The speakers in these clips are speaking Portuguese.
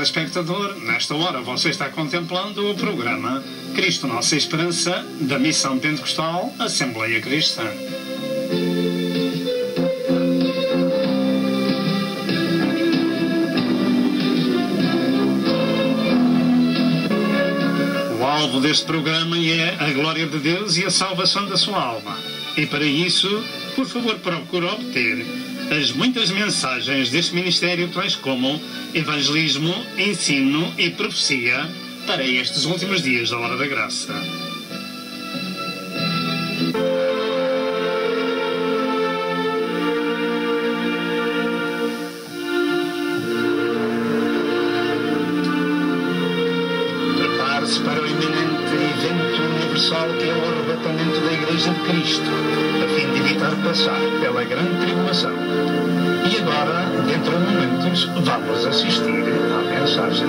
telespectador, nesta hora você está contemplando o programa Cristo Nossa Esperança, da Missão Pentecostal Assembleia Cristã. O alvo deste programa é a glória de Deus e a salvação da sua alma. E para isso, por favor, procure obter as muitas mensagens deste ministério, tais como evangelismo, ensino e profecia para estes últimos dias da Hora da Graça. Prepare-se para o iminente evento universal que é o arrebatamento da Igreja de Cristo, a fim de evitar passar pela grande tribulação. E agora, dentro de momentos, vamos assistir à mensagem.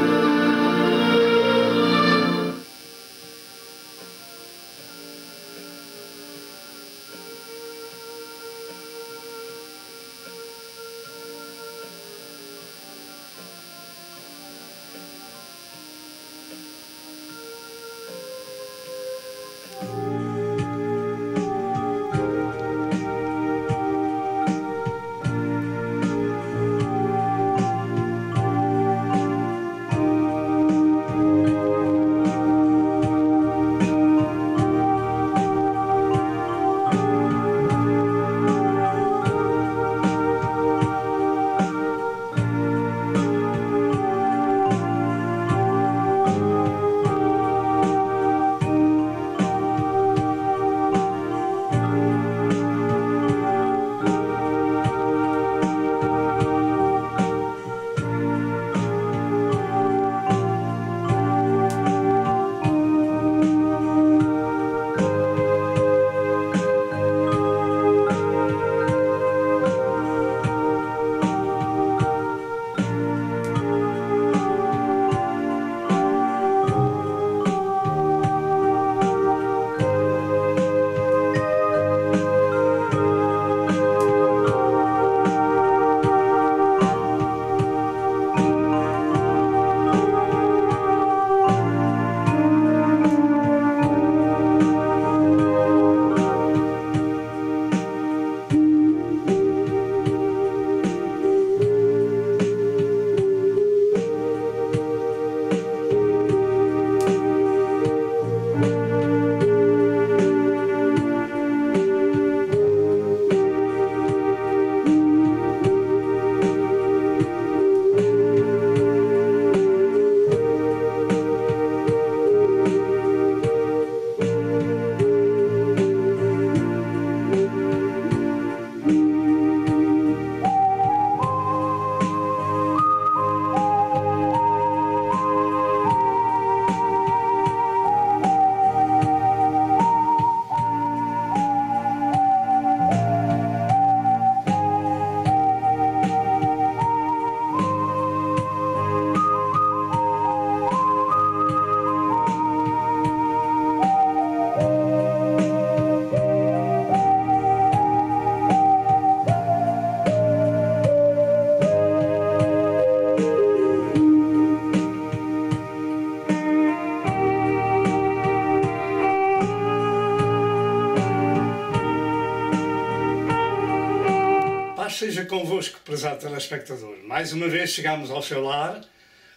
Seja convosco, prezado telespectador. Mais uma vez chegamos ao seu lar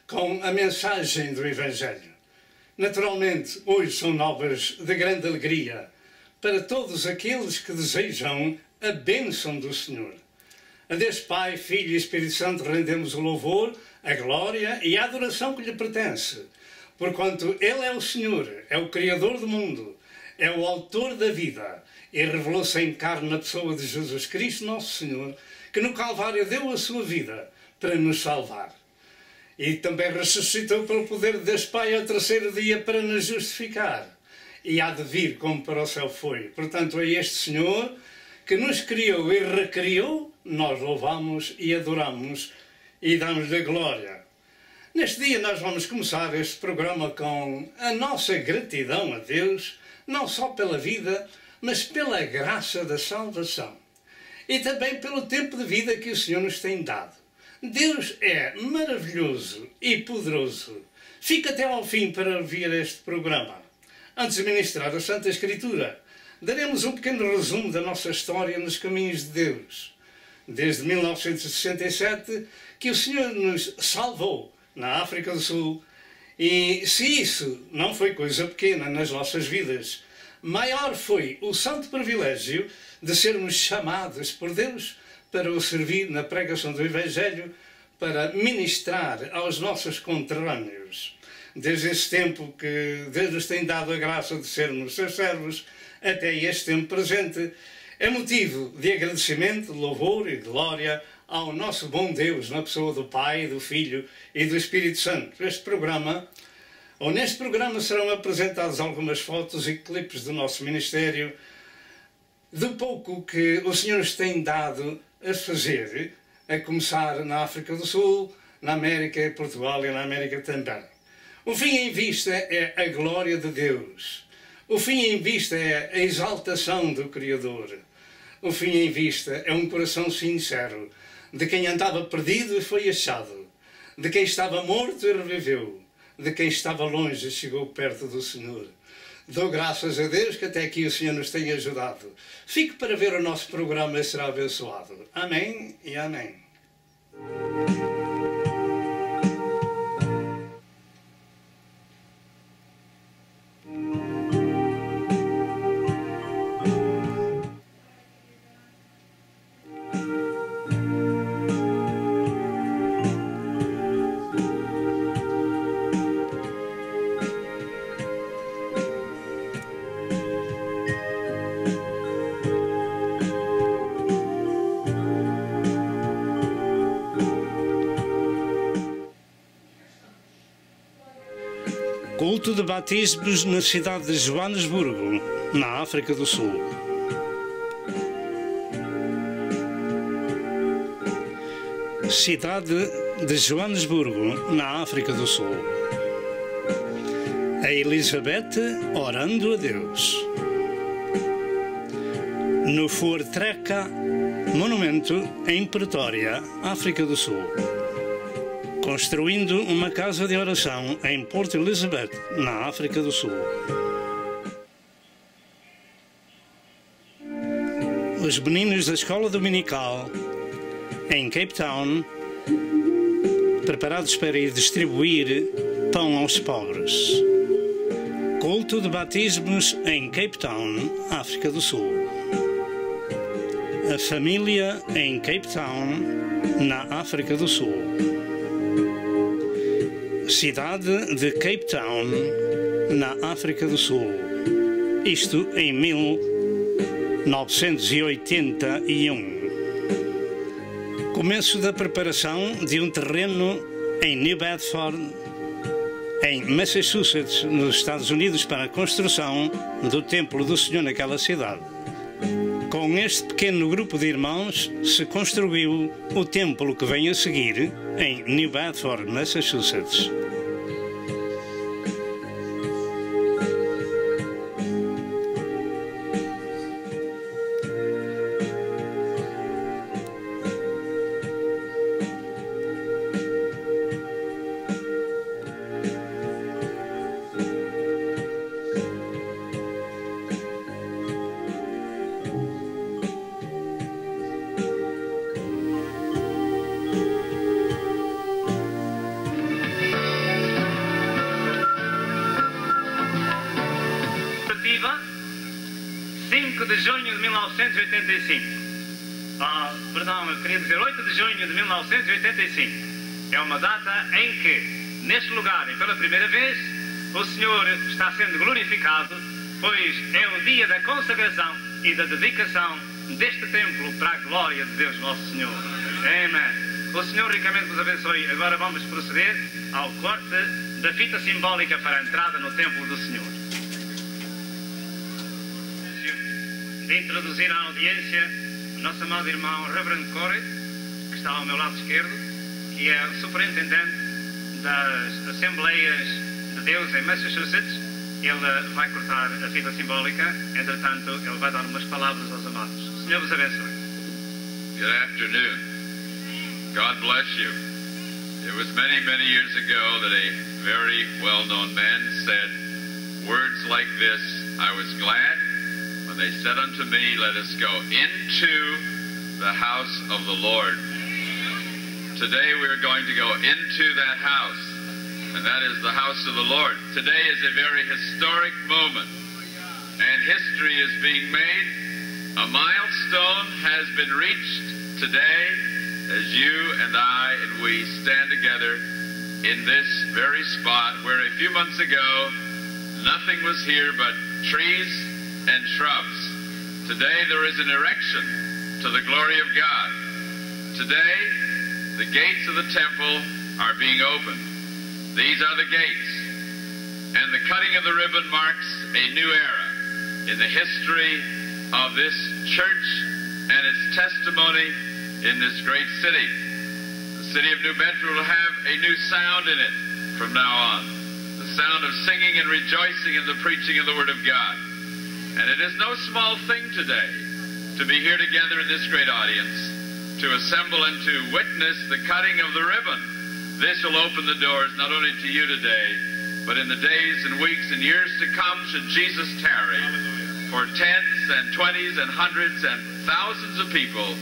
com a mensagem do Evangelho. Naturalmente, hoje são novas de grande alegria para todos aqueles que desejam a bênção do Senhor. A Deus Pai, Filho e Espírito Santo rendemos o louvor, a glória e a adoração que lhe pertence, porquanto Ele é o Senhor, é o Criador do mundo, é o Autor da vida e revelou-se em carne na pessoa de Jesus Cristo, nosso Senhor, que no Calvário deu a sua vida para nos salvar. E também ressuscitou pelo poder de Deus Pai ao terceiro dia para nos justificar. E há de vir como para o céu foi. Portanto, é este Senhor que nos criou e recriou, nós louvamos e adoramos e damos-lhe glória. Neste dia nós vamos começar este programa com a nossa gratidão a Deus, não só pela vida, mas pela graça da salvação. E também pelo tempo de vida que o Senhor nos tem dado. Deus é maravilhoso e poderoso. Fica até ao fim para ouvir este programa. Antes de ministrar a Santa Escritura, daremos um pequeno resumo da nossa história nos caminhos de Deus. Desde 1967 que o Senhor nos salvou na África do Sul, e se isso não foi coisa pequena nas nossas vidas, maior foi o santo privilégio de sermos chamados por Deus para o servir na pregação do Evangelho, para ministrar aos nossos conterrâneos. Desde esse tempo que Deus nos tem dado a graça de sermos seus servos, até este tempo presente, é motivo de agradecimento, de louvor e de glória ao nosso bom Deus, na pessoa do Pai, do Filho e do Espírito Santo. Neste programa serão apresentadas algumas fotos e clipes do nosso ministério, do pouco que o Senhor nos tem dado a fazer, a começar na África do Sul, na América, em Portugal e na América também. O fim em vista é a glória de Deus. O fim em vista é a exaltação do Criador. O fim em vista é um coração sincero, de quem andava perdido e foi achado, de quem estava morto e reviveu, de quem estava longe e chegou perto do Senhor. Dou graças a Deus que até aqui o Senhor nos tem ajudado. Fique para ver o nosso programa e será abençoado. Amém e amém. Culto de batismos na cidade de Joanesburgo, na África do Sul. Cidade de Joanesburgo, na África do Sul. A Elizabeth orando a Deus. No Voortrekker Monumento, em Pretória, África do Sul. Construindo uma casa de oração em Port Elizabeth, na África do Sul. Os meninos da escola dominical em Cape Town, preparados para ir distribuir pão aos pobres. Culto de batismos em Cape Town, África do Sul. A família em Cape Town, na África do Sul. Cidade de Cape Town, na África do Sul. Isto em 1981. Começo da preparação de um terreno em New Bedford, em Massachusetts, nos Estados Unidos, para a construção do Templo do Senhor naquela cidade. Com este pequeno grupo de irmãos se construiu o templo que vem a seguir em New Bedford, Massachusetts. De junho de 1985. Perdão, eu queria dizer 8 de junho de 1985. É uma data em que, neste lugar, e pela primeira vez, o Senhor está sendo glorificado, pois é o dia da consagração e da dedicação deste templo para a glória de Deus nosso Senhor. Amém. O Senhor ricamente nos abençoe. Agora vamos proceder ao corte da fita simbólica para a entrada no templo do Senhor. De introduzir à audiência o nosso amado irmão Reverend Corey, que está ao meu lado esquerdo, que é o superintendente das Assembleias de Deus em Massachusetts. Ele vai cortar a fita simbólica, entretanto ele vai dar umas palavras aos amados. O Senhor vos abençoe. Good afternoon. God bless you. It was many, many years ago that a very well-known man said words like this, "I was glad when they said unto me, let us go into the house of the Lord." Today we are going to go into that house, and that is the house of the Lord. Today is a very historic moment, and history is being made. A milestone has been reached today as you and I and we stand together in this very spot where a few months ago nothing was here but trees and shrubs. Today there is an erection to the glory of God. Today the gates of the temple are being opened. These are the gates. And the cutting of the ribbon marks a new era in the history of this church and its testimony in this great city. The city of New Bedford will have a new sound in it from now on. The sound of singing and rejoicing in the preaching of the Word of God. And it is no small thing today to be here together in this great audience, to assemble and to witness the cutting of the ribbon. This will open the doors not only to you today, but in the days and weeks and years to come, should Jesus tarry, for tens and twenties and hundreds and thousands of people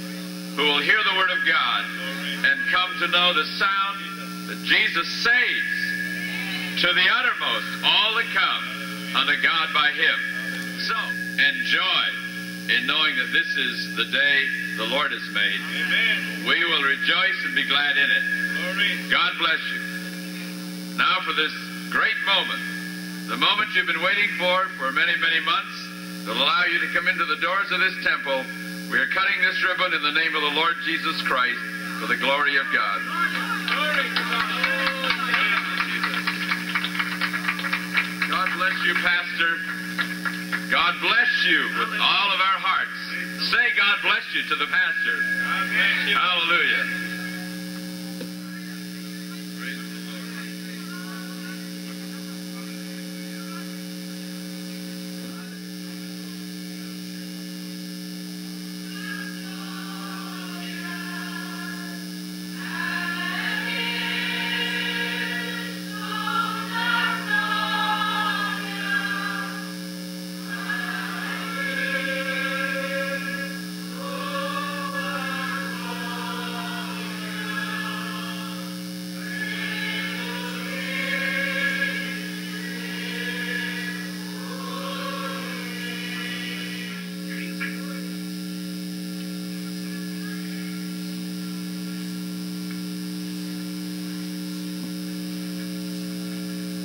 who will hear the Word of God and come to know the sound that Jesus saves to the uttermost all that come unto God by Him. So, enjoy in knowing that this is the day the Lord has made. Amen. We will rejoice and be glad in it. Glory. God bless you. Now for this great moment, the moment you've been waiting for many, many months, that will allow you to come into the doors of this temple. We are cutting this ribbon in the name of the Lord Jesus Christ for the glory of God. God bless you, Pastor. God bless you with all of our hearts. Say God bless you to the pastor. God bless you. Hallelujah.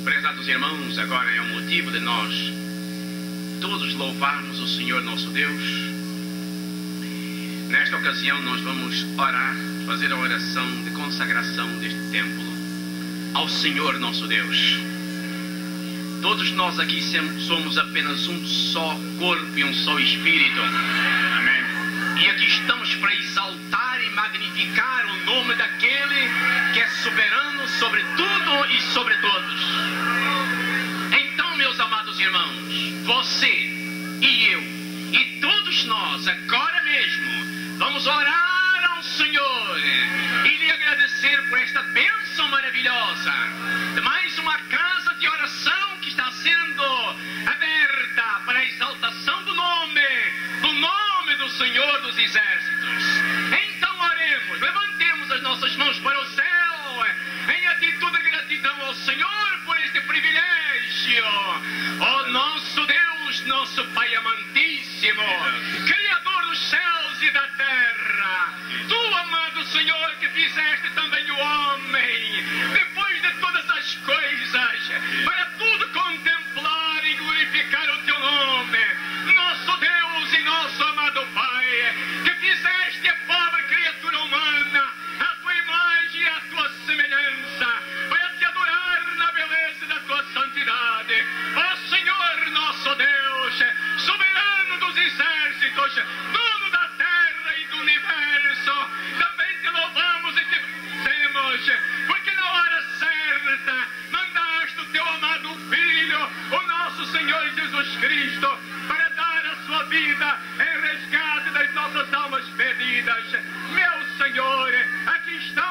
Prezados irmãos, agora é um motivo de nós todos louvarmos o Senhor nosso Deus. Nesta ocasião nós vamos orar, fazer a oração de consagração deste templo ao Senhor nosso Deus. Todos nós aqui somos apenas um só corpo e um só espírito. Amém. E aqui estamos para exaltar e magnificar o nome daquele que é soberano sobre tudo e sobre todos. Então, meus amados irmãos, você e eu e todos nós, agora mesmo, vamos orar ao Senhor e lhe agradecer por esta bênção maravilhosa de mais uma casa de oração que está sendo aberta para a exaltação do nome do Senhor dos Exércitos. Então oremos, levantemos as nossas mãos para o céu em atitude de gratidão ao Senhor por este privilégio. Ó nosso Deus, nosso Pai amantíssimo, Criador dos céus e da terra, Tu, amado Senhor, que fizeste também o homem, depois de todas as coisas, para tudo contemplar e glorificar o Teu nome, nosso Deus e nosso amado Pai, que fizeste a pobre criatura humana, a Tua imagem e a Tua semelhança, para Te adorar na beleza da Tua santidade. Ó Senhor, nosso Deus, soberano dos exércitos, dono da terra e do universo, também Te louvamos e Te bendizemos, porque na hora certa mandaste o Teu amado Filho, o nosso Senhor Jesus Cristo, para dar a sua vida em resgate das nossas almas perdidas. Meu Senhor, aqui está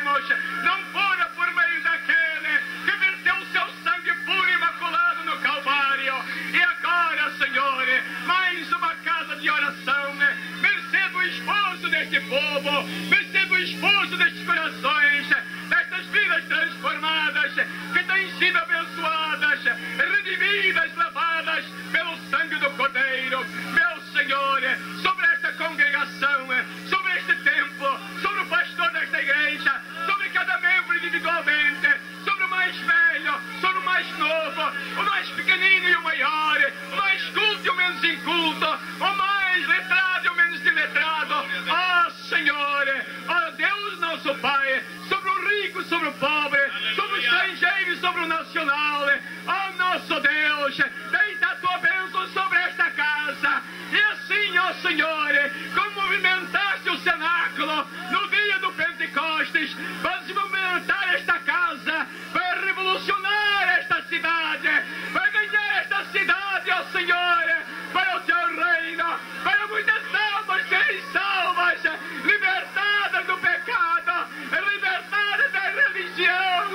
agradecemos, não fora por meio daquele que verteu o seu sangue puro e imaculado no Calvário. E agora, Senhor, mais uma casa de oração, mercê do esforço deste povo, mercê do esforço destes corações, destas vidas transformadas, que têm sido abençoadas, redimidas, lavadas pelo sangue do Cordeiro. Meu Senhor, sobre esta congregação, sobre este templo, sobre o pastor desta igreja, sobre cada membro individualmente, sobre o mais velho, sobre o mais novo, o mais pequenino e o maior, o mais culto e o menos inculto, o mais letrado e o menos iletrado. Ó Senhor, ó Deus nosso Pai, sobre o rico, sobre o pobre, sobre o estrangeiro e sobre o nacional. Ó nosso Deus, deita a tua bênção sobre esta casa. E assim, ó Senhor, como movimentaste o cenáculo no dia do Pentecostes, vais movimentar esta casa, vai revolucionar esta cidade, vai ganhar esta cidade, ó Senhor, para o teu reino, para muitas almas serem salvas, libertadas do pecado, libertadas da religião,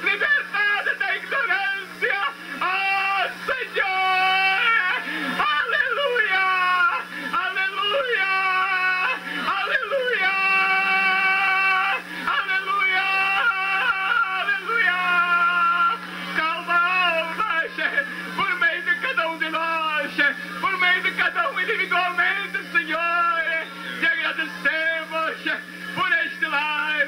libertadas da ignorância. Ó Senhor, aleluia, aleluia, aleluia, aleluia, aleluia. Salva-nos por meio de cada um de nós, por meio de cada um individualmente, Senhor. Te agradecemos por este lar,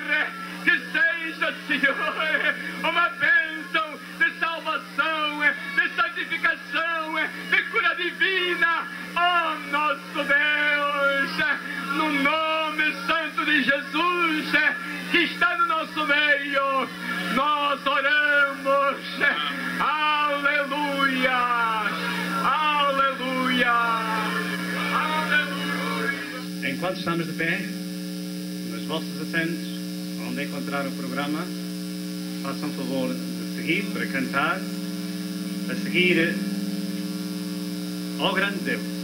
que seja, Senhor, uma bênção de salvação, de santificação, de cura divina. Ó nosso Deus, no nome santo de Jesus, que está no nosso meio, nós oramos. Aleluia, aleluia, aleluia. Enquanto estamos de pé, nos vossos assentos, onde encontrar o programa, façam favor de seguir para cantar, a seguir ao grande Deus.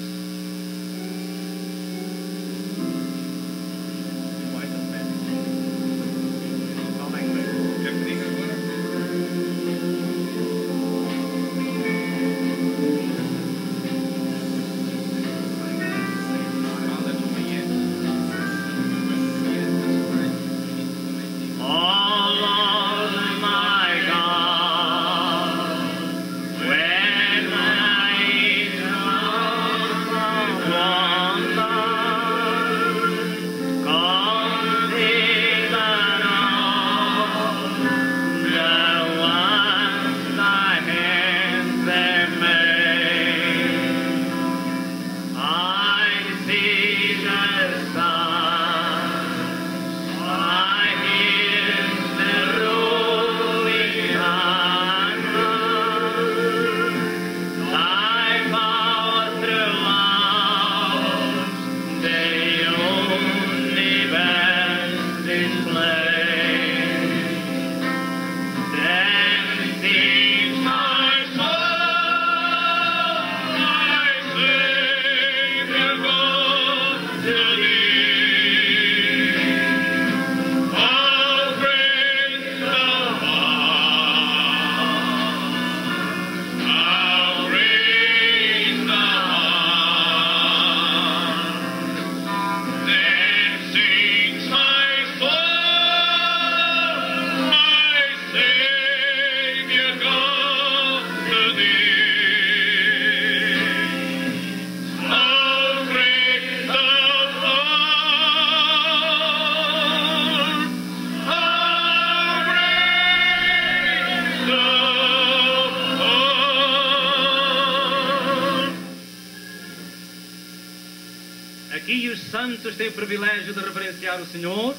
Aqui os santos têm o privilégio de reverenciar o Senhor.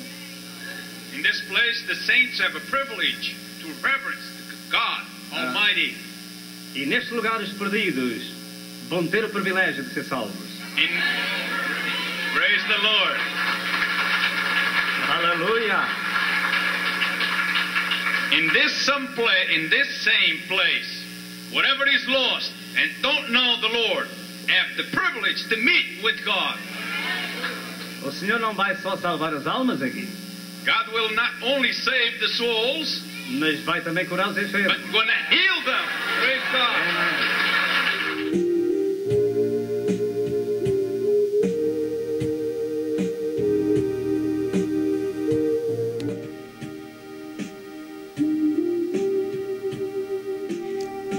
In this place, the saints have a privilege to reverence God Almighty. E nestes lugares perdidos vão ter o privilégio de ser salvos. Praise the Lord. Aleluia. In this same place, whatever is lost and don't know the Lord, have the privilege to meet with God. O Senhor não vai só salvar as almas aqui. God will not only save the souls, mas vai também curar os enfermos. but going to heal them. Praise God.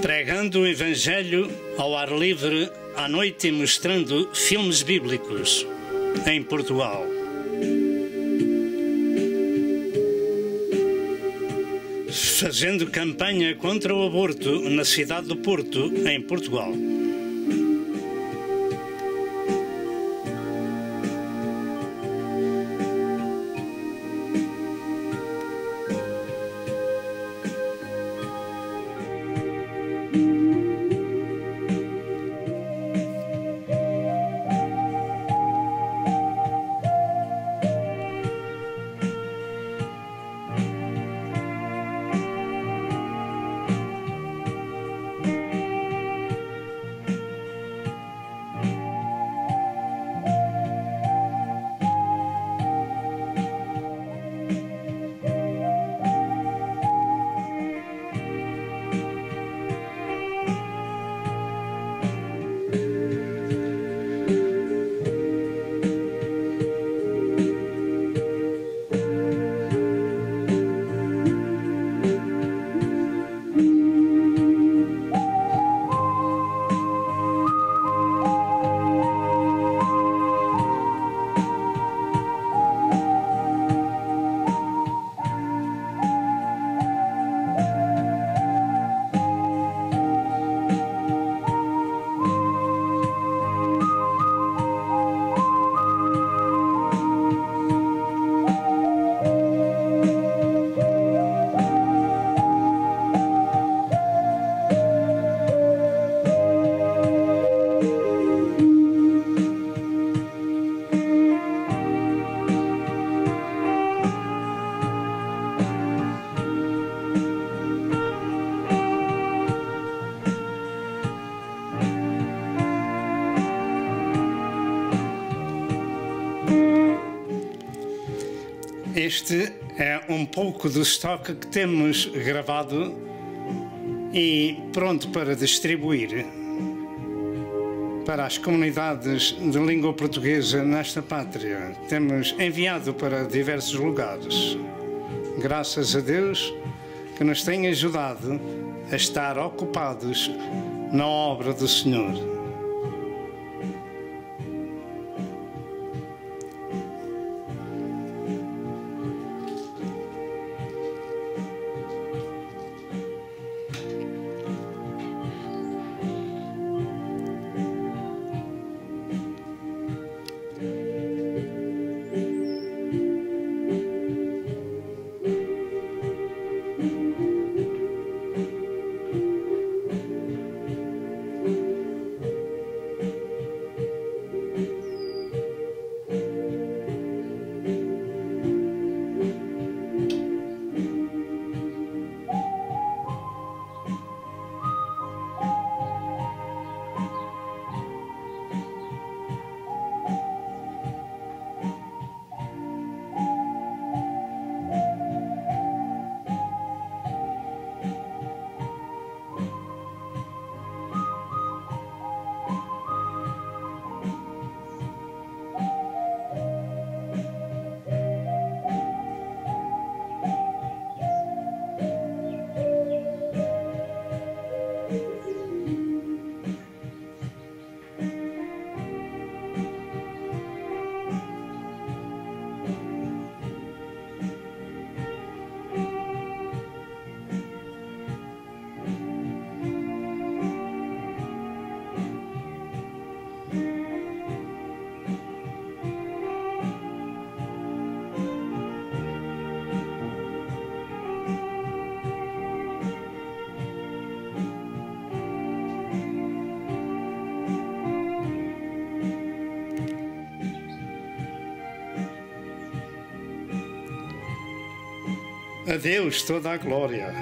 Pregando o Evangelho ao ar livre à noite e mostrando filmes bíblicos em Portugal. Fazendo campanha contra o aborto na cidade do Porto, em Portugal. Este é um pouco do estoque que temos gravado e pronto para distribuir para as comunidades de língua portuguesa nesta pátria. Temos enviado para diversos lugares. Graças a Deus que nos tem ajudado a estar ocupados na obra do Senhor. A Deus toda a glória.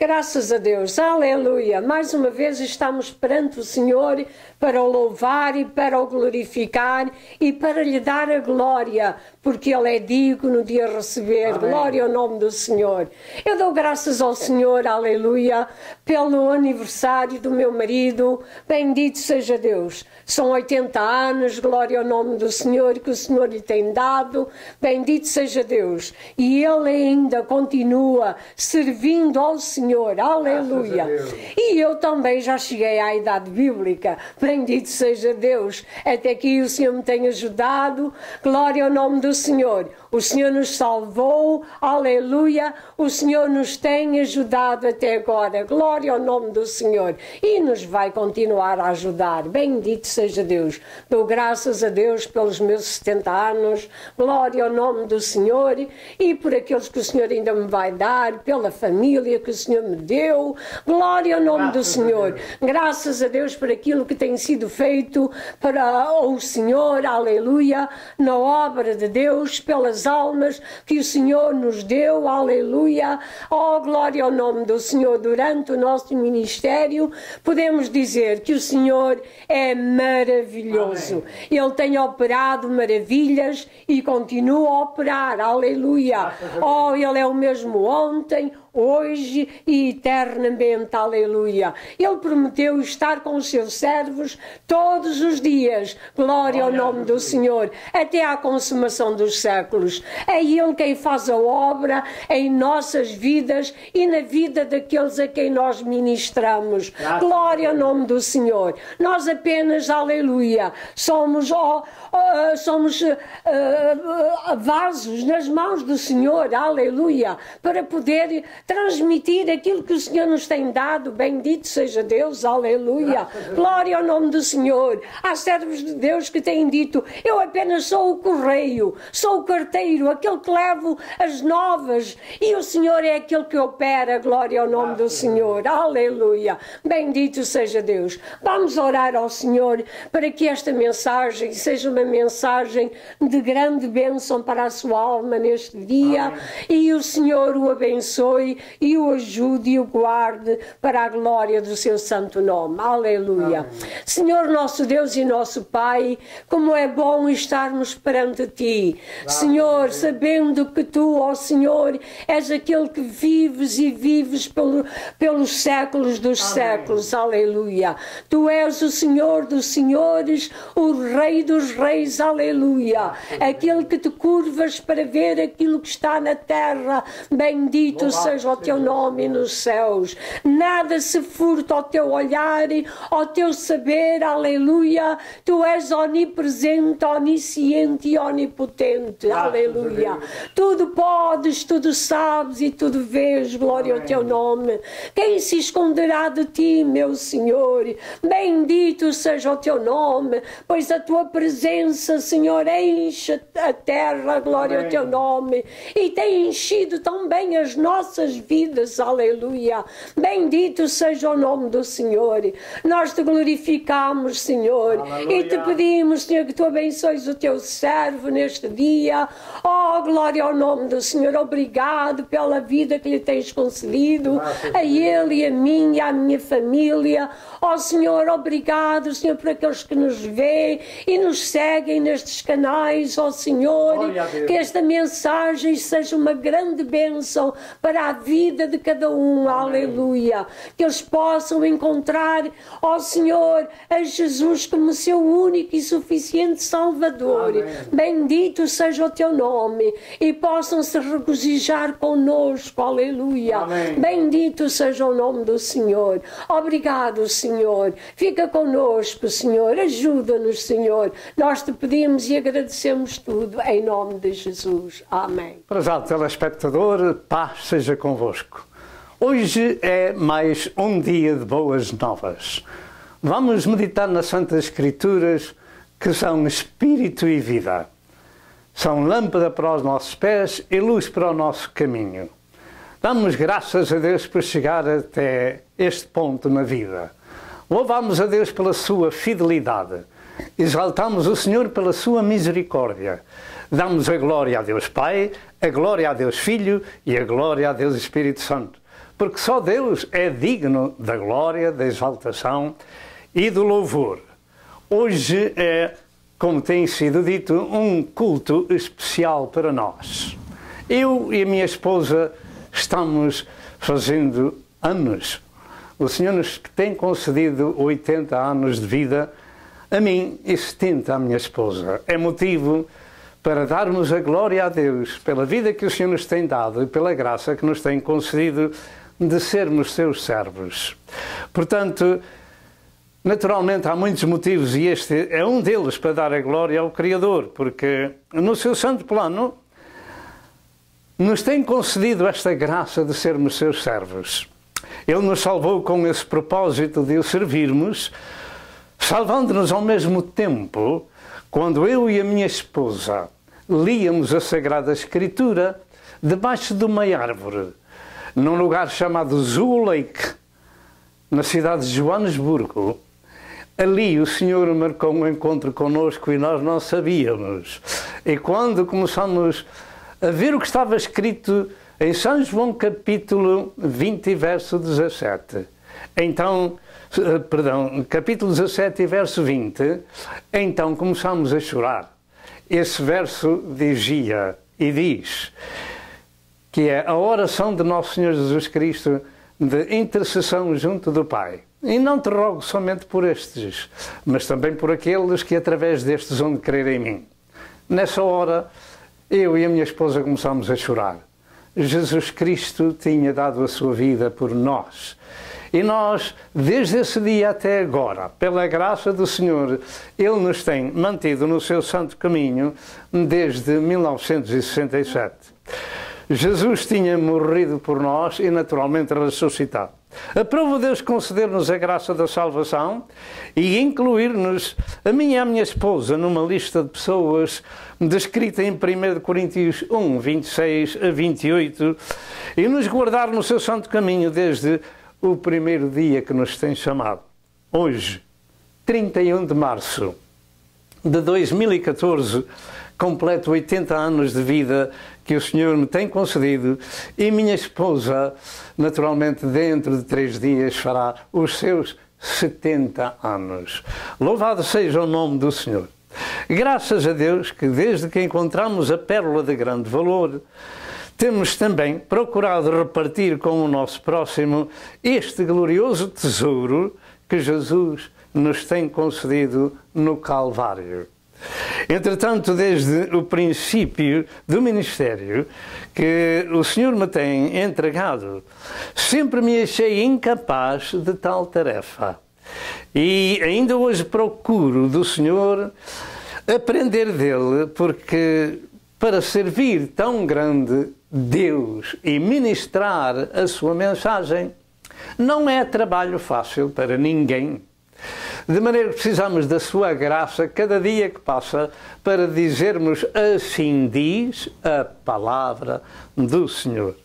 Graças a Deus, aleluia. Mais uma vez estamos perante o Senhor para o louvar e para o glorificar e para lhe dar a glória, porque Ele é digno de a receber. Amém. Glória ao nome do Senhor. Eu dou graças ao Senhor, aleluia, pelo aniversário do meu marido. Bendito seja Deus. São 80 anos, glória ao nome do Senhor, que o Senhor lhe tem dado. Bendito seja Deus. E Ele ainda continua servindo ao Senhor, aleluia. E eu também já cheguei à idade bíblica. Bendito seja Deus. Até aqui o Senhor me tem ajudado. Glória ao nome do Senhor. O Senhor nos salvou, aleluia. O Senhor nos tem ajudado até agora. Glória ao nome do Senhor. E nos vai continuar a ajudar. Bendito seja Deus. Dou graças a Deus pelos meus 70 anos. Glória ao nome do Senhor. E por aqueles que o Senhor ainda me vai dar, pela família que o Senhor me deu. Glória ao nome do Senhor. Graças a Deus por aquilo que tem sido feito para o Senhor, aleluia, na obra de Deus, pelas almas que o Senhor nos deu, aleluia. Oh, glória ao nome do Senhor. Durante o nosso ministério, podemos dizer que o Senhor é maravilhoso. Amém. Ele tem operado maravilhas e continua a operar, aleluia. Oh, Ele é o mesmo ontem, hoje e eternamente, aleluia. Ele prometeu estar com os seus servos todos os dias, glória ao nome do Senhor, até à consumação dos séculos. É Ele quem faz a obra em nossas vidas e na vida daqueles a quem nós ministramos. Glória ao nome do Senhor. Nós apenas, aleluia, somos vasos nas mãos do Senhor, aleluia, para poder transmitir aquilo que o Senhor nos tem dado. Bendito seja Deus, aleluia. Glória ao nome do Senhor. Há servos de Deus que têm dito: eu apenas sou o correio, sou o carteiro, aquele que levo as novas, e o Senhor é aquele que opera. Glória ao nome do Senhor, aleluia. Bendito seja Deus. Vamos orar ao Senhor para que esta mensagem seja uma mensagem de grande bênção para a sua alma neste dia. Amém. E o Senhor o abençoe e o ajude e o guarde para a glória do seu santo nome. Aleluia. Amém. Senhor nosso Deus e nosso Pai, como é bom estarmos perante Ti. Amém. Senhor, sabendo que Tu, ó Senhor, és aquele que vives e vives pelos séculos dos Amém. Séculos. Aleluia. Tu és o Senhor dos senhores, o Rei dos reis. Aleluia. Aquele que te curvas para ver aquilo que está na terra. Bendito seja o Teu nome nos céus. Nada se furta ao Teu olhar, ao Teu saber. Aleluia. Tu és onipresente, onisciente e onipotente. Aleluia. Tudo podes, tudo sabes e tudo vês. Glória ao Teu nome. Quem se esconderá de Ti, meu Senhor? Bendito seja o Teu nome, pois a Tua presença, Senhor, enche a terra. Glória ao Teu nome. E tem enchido também as nossas vidas. Aleluia. Bendito seja o nome do Senhor. Nós Te glorificamos, Senhor. Aleluia. E Te pedimos, Senhor, que Tu abençoes o Teu servo neste dia. Oh, glória ao nome do Senhor. Obrigado pela vida que lhe tens concedido, a ele e a mim e à minha família. Oh, Senhor, obrigado, Senhor, por aqueles que nos veem e nos seguem nestes canais. Oh, Senhor, que esta mensagem seja uma grande bênção para a vida de cada um. Amém. Aleluia. Que eles possam encontrar, ó Senhor, a Jesus como seu único e suficiente Salvador. Amém. Bendito seja o Teu nome. E possam se regozijar conosco. Aleluia. Amém. Bendito seja o nome do Senhor. Obrigado, Senhor. Fica conosco, Senhor. Ajuda-nos, Senhor. Nós Te pedimos e agradecemos tudo em nome de Jesus. Amém. Prezado telespectador, paz seja convosco. Hoje é mais um dia de boas novas. Vamos meditar nas Santas Escrituras, que são Espírito e vida. São lâmpada para os nossos pés e luz para o nosso caminho. Damos graças a Deus por chegar até este ponto na vida. Louvamos a Deus pela sua fidelidade. Exaltamos o Senhor pela sua misericórdia. Damos a glória a Deus Pai, a glória a Deus Filho e a glória a Deus Espírito Santo. porque só Deus é digno da glória, da exaltação e do louvor. Hoje é, como tem sido dito, um culto especial para nós. Eu e a minha esposa estamos fazendo anos. O Senhor nos tem concedido 80 anos de vida, a mim e 70 à minha esposa. É motivo para darmos a glória a Deus pela vida que o Senhor nos tem dado e pela graça que nos tem concedido de sermos seus servos. Portanto, naturalmente há muitos motivos e este é um deles para dar a glória ao Criador, porque no seu santo plano nos tem concedido esta graça de sermos seus servos. Ele nos salvou com esse propósito de o servirmos, salvando-nos ao mesmo tempo, quando eu e a minha esposa líamos a Sagrada Escritura debaixo de uma árvore, num lugar chamado Zoo Lake, na cidade de Joanesburgo. Ali o Senhor marcou um encontro connosco e nós não sabíamos. E quando começamos a ver o que estava escrito em São João capítulo 20, verso 17. Capítulo 17, verso 20. Então começamos a chorar. Esse verso dizia e diz que é a oração de Nosso Senhor Jesus Cristo de intercessão junto do Pai. E não te rogo somente por estes, mas também por aqueles que através destes hão de crer em mim. Nessa hora, eu e a minha esposa começámos a chorar. Jesus Cristo tinha dado a sua vida por nós. E nós, desde esse dia até agora, pela graça do Senhor, Ele nos tem mantido no seu santo caminho desde 1967. Jesus tinha morrido por nós e naturalmente ressuscitado. Aprova Deus conceder-nos a graça da salvação e incluir-nos, a mim e a minha esposa, numa lista de pessoas descrita em 1 Coríntios 1, 26 a 28, e nos guardar no seu santo caminho desde o primeiro dia que nos tem chamado. Hoje, 31 de março de 2014, completo 80 anos de vida que o Senhor me tem concedido e minha esposa, naturalmente, dentro de 3 dias fará os seus 70 anos. Louvado seja o nome do Senhor. Graças a Deus que desde que encontramos a pérola de grande valor, temos também procurado repartir com o nosso próximo este glorioso tesouro que Jesus nos tem concedido no Calvário. Entretanto, desde o princípio do ministério que o Senhor me tem entregado, sempre me achei incapaz de tal tarefa. E ainda hoje procuro do Senhor aprender dele, porque para servir tão grande Deus e ministrar a sua mensagem não é trabalho fácil para ninguém. De maneira que precisamos da sua graça cada dia que passa para dizermos assim diz a palavra do Senhor.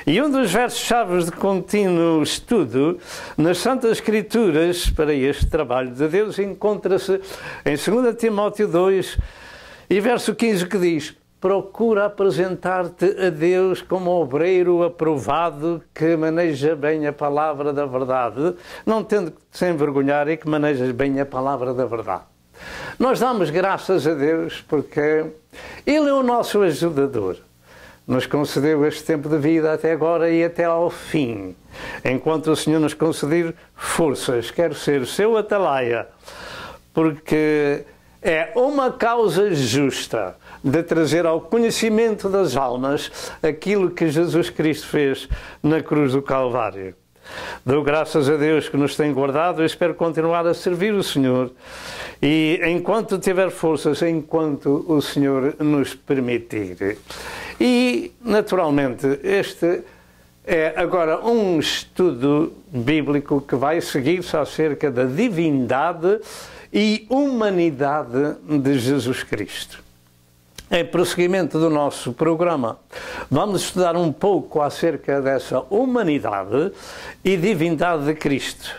E um dos versos-chave de contínuo estudo nas Santas Escrituras para este trabalho de Deus encontra-se em 2 Timóteo 2 e verso 15 que diz: procura apresentar-te a Deus como obreiro aprovado que maneja bem a palavra da verdade, não tendo que se envergonhar e que manejas bem a palavra da verdade. Nós damos graças a Deus porque Ele é o nosso ajudador. Nos concedeu este tempo de vida até agora e até ao fim. Enquanto o Senhor nos conceder forças, quero ser seu atalaia, porque é uma causa justa de trazer ao conhecimento das almas aquilo que Jesus Cristo fez na cruz do Calvário. Dou graças a Deus que nos tem guardado e espero continuar a servir o Senhor. E enquanto tiver forças, enquanto o Senhor nos permitir. E, naturalmente, este é agora um estudo bíblico que vai seguir-se acerca da divindade e humanidade de Jesus Cristo. Em prosseguimento do nosso programa, vamos estudar um pouco acerca dessa humanidade e divindade de Cristo.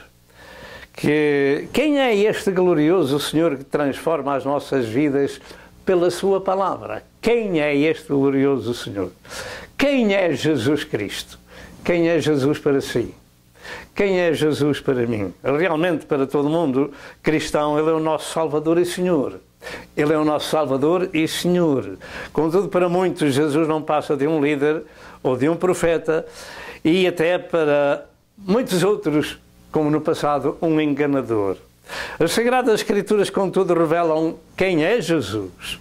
Quem é este glorioso Senhor que transforma as nossas vidas pela sua palavra? Quem é este glorioso Senhor? Quem é Jesus Cristo? quem é Jesus para si? Quem é Jesus para mim? Realmente, para todo mundo cristão, Ele é o nosso Salvador e Senhor. Ele é o nosso Salvador e Senhor. Contudo, para muitos, Jesus não passa de um líder ou de um profeta, e até para muitos outros, como no passado, um enganador. As Sagradas Escrituras, contudo, revelam quem é Jesus.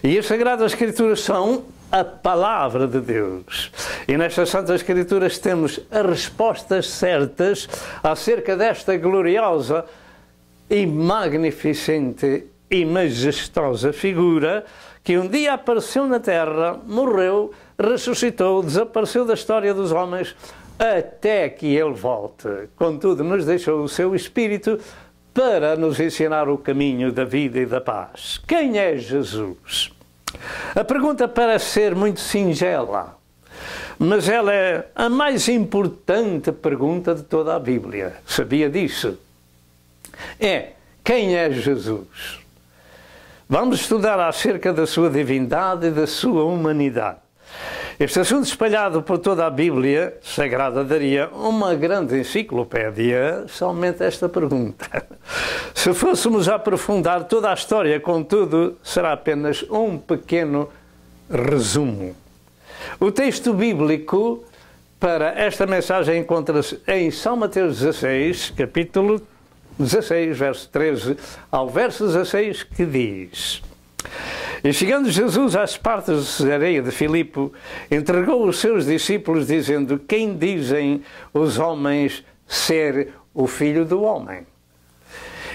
E as Sagradas Escrituras são a Palavra de Deus. E nestas Santas Escrituras temos as respostas certas acerca desta gloriosa e magnificente e majestosa figura que um dia apareceu na Terra, morreu, ressuscitou, desapareceu da história dos homens até que Ele volte. Contudo, nos deixou o seu Espírito para nos ensinar o caminho da vida e da paz. Quem é Jesus? A pergunta parece ser muito singela, mas ela é a mais importante pergunta de toda a Bíblia. Sabia disso? Quem é Jesus? Vamos estudar acerca da sua divindade e da sua humanidade. Este assunto, espalhado por toda a Bíblia Sagrada, daria uma grande enciclopédia somente esta pergunta. Se fôssemos aprofundar toda a história, contudo, será apenas um pequeno resumo. O texto bíblico para esta mensagem encontra-se em São Mateus 16, capítulo 16, verso 13 ao verso 16, que diz: E chegando Jesus às partes de Cesareia de Filipe, entregou os seus discípulos, dizendo: Quem dizem os homens ser o Filho do Homem?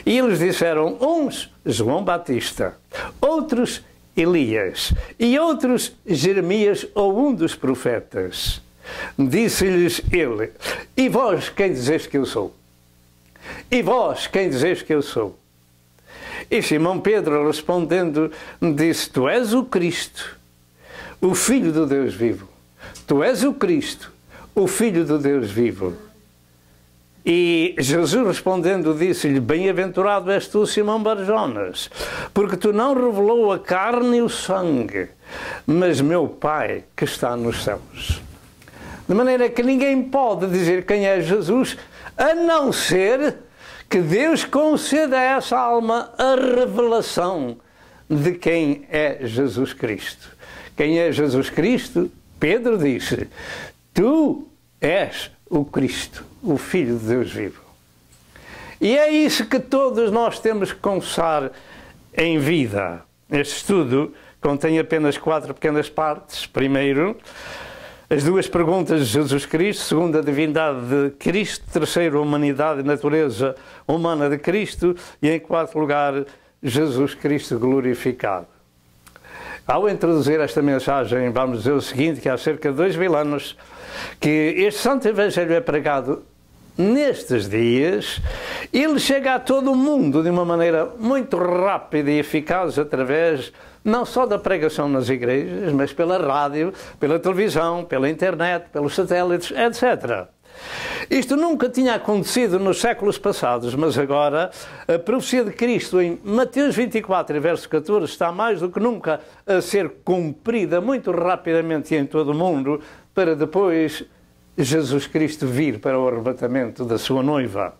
E eles disseram: uns João Batista, outros Elias, e outros Jeremias ou um dos profetas. Disse-lhes ele: E vós quem dizeis que eu sou? E vós quem dizeis que eu sou? E Simão Pedro, respondendo, disse: Tu és o Cristo, o Filho do Deus vivo. Tu és o Cristo, o Filho do Deus vivo. E Jesus, respondendo, disse-lhe: Bem-aventurado és tu, Simão Barjonas, porque tu não revelou a carne e o sangue, mas meu Pai que está nos céus. De maneira que ninguém pode dizer quem é Jesus, a não ser que Deus conceda a essa alma a revelação de quem é Jesus Cristo. Quem é Jesus Cristo? Pedro disse: Tu és o Cristo, o Filho de Deus vivo. E é isso que todos nós temos que confessar em vida. Este estudo contém apenas 4 pequenas partes. Primeiro, as 2 perguntas de Jesus Cristo. Segundo, a divindade de Cristo. Terceiro, a humanidade e natureza humana de Cristo. E em 4º lugar, Jesus Cristo glorificado. Ao introduzir esta mensagem, vamos dizer o seguinte, que há cerca de 2000 anos que este Santo Evangelho é pregado nestes dias. Ele chega a todo o mundo de uma maneira muito rápida e eficaz através não só da pregação nas igrejas, mas pela rádio, pela televisão, pela internet, pelos satélites, etc. Isto nunca tinha acontecido nos séculos passados, mas agora a profecia de Cristo em Mateus 24, verso 14, está mais do que nunca a ser cumprida muito rapidamente em todo o mundo, para depois Jesus Cristo vir para o arrebatamento da sua noiva.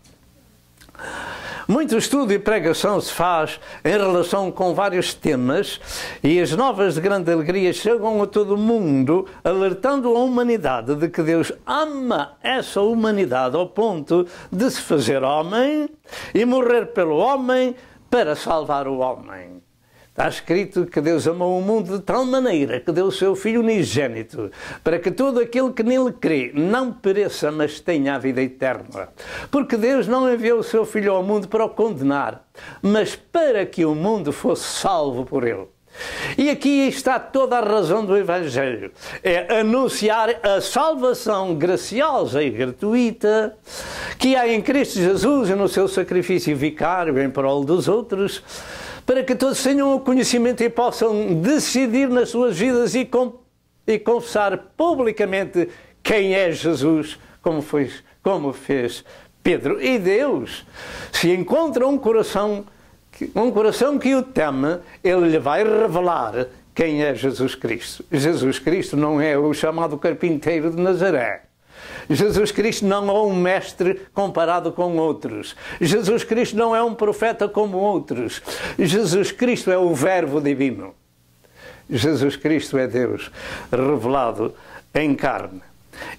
Muito estudo e pregação se faz em relação com vários temas, e as novas de grande alegria chegam a todo o mundo, alertando a humanidade de que Deus ama essa humanidade ao ponto de se fazer homem e morrer pelo homem para salvar o homem. Está escrito que Deus amou o mundo de tal maneira que deu o seu Filho unigênito, para que todo aquele que nele crê não pereça, mas tenha a vida eterna. Porque Deus não enviou o seu Filho ao mundo para o condenar, mas para que o mundo fosse salvo por ele. E aqui está toda a razão do Evangelho. É anunciar a salvação graciosa e gratuita que há em Cristo Jesus e no seu sacrifício vicário em prol dos outros, para que todos tenham o conhecimento e possam decidir nas suas vidas e confessar publicamente quem é Jesus, como fez Pedro. E Deus, se encontra um coração que o teme, Ele lhe vai revelar quem é Jesus Cristo. Jesus Cristo não é o chamado carpinteiro de Nazaré. Jesus Cristo não é um mestre comparado com outros. Jesus Cristo não é um profeta como outros. Jesus Cristo é o Verbo divino. Jesus Cristo é Deus revelado em carne.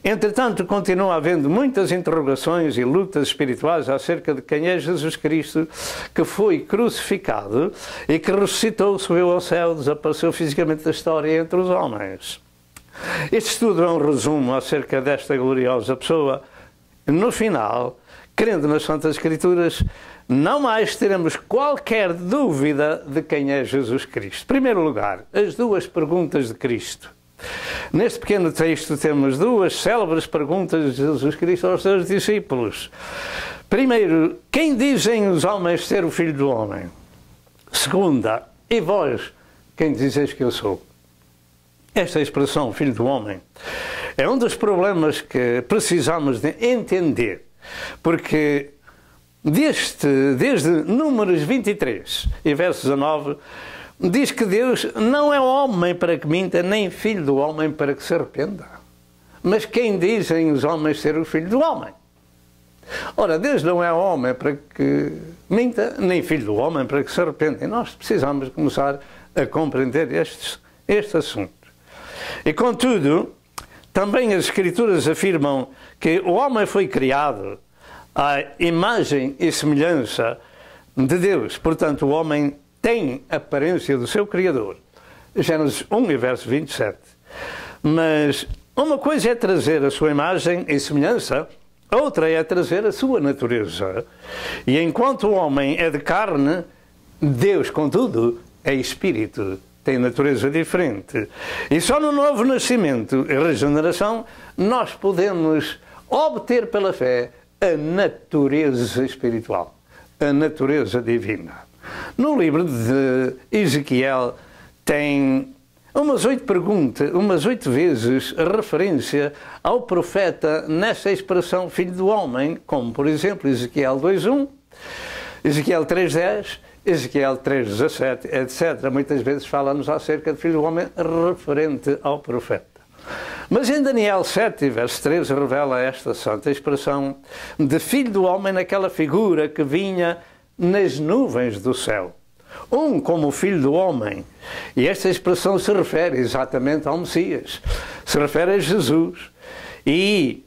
Entretanto, continua havendo muitas interrogações e lutas espirituais acerca de quem é Jesus Cristo, que foi crucificado e que ressuscitou, subiu ao céu, desapareceu fisicamente da história entre os homens. Este estudo é um resumo acerca desta gloriosa pessoa. No final, crendo nas Santas Escrituras, não mais teremos qualquer dúvida de quem é Jesus Cristo. Em primeiro lugar, as duas perguntas de Cristo. Neste pequeno texto temos duas célebres perguntas de Jesus Cristo aos seus discípulos. Primeiro, quem dizem os homens ser o Filho do Homem? Segunda, e vós, quem dizeis que eu sou? Esta expressão, Filho do Homem, é um dos problemas que precisamos de entender, porque desde Números 23 e verso 19, diz que Deus não é homem para que minta, nem filho do homem para que se arrependa. Mas quem dizem os homens ser o Filho do Homem? Ora, Deus não é homem para que minta, nem filho do homem para que se arrependa. E nós precisamos começar a compreender este assunto. E contudo, também as Escrituras afirmam que o homem foi criado à imagem e semelhança de Deus. Portanto, o homem tem a aparência do seu Criador. Gênesis 1 e verso 27. Mas uma coisa é trazer a sua imagem e semelhança, outra é trazer a sua natureza. E enquanto o homem é de carne, Deus, contudo, é espírito, tem natureza diferente. E só no novo nascimento e regeneração nós podemos obter pela fé a natureza espiritual, a natureza divina. No livro de Ezequiel tem umas 8 vezes referência ao profeta nessa expressão Filho do Homem, como por exemplo Ezequiel 2:1, Ezequiel 3:10, Ezequiel 3:17, etc. Muitas vezes fala-nos acerca de Filho do Homem referente ao profeta. Mas em Daniel 7, verso 13, revela esta santa expressão de Filho do Homem naquela figura que vinha nas nuvens do céu. Como o Filho do Homem. E esta expressão se refere exatamente ao Messias. Se refere a Jesus. E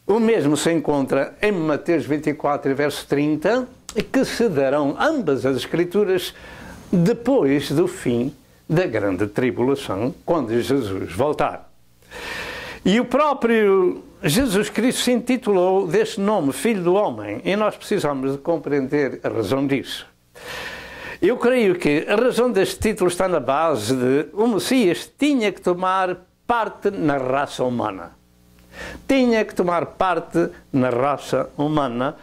o mesmo se encontra em Mateus 24, verso 30, que se darão ambas as Escrituras depois do fim da grande tribulação, quando Jesus voltar. E o próprio Jesus Cristo se intitulou deste nome, Filho do Homem, e nós precisamos de compreender a razão disso. Eu creio que a razão deste título está na base de o Messias tinha que tomar parte na raça humana. Tinha que tomar parte na raça humana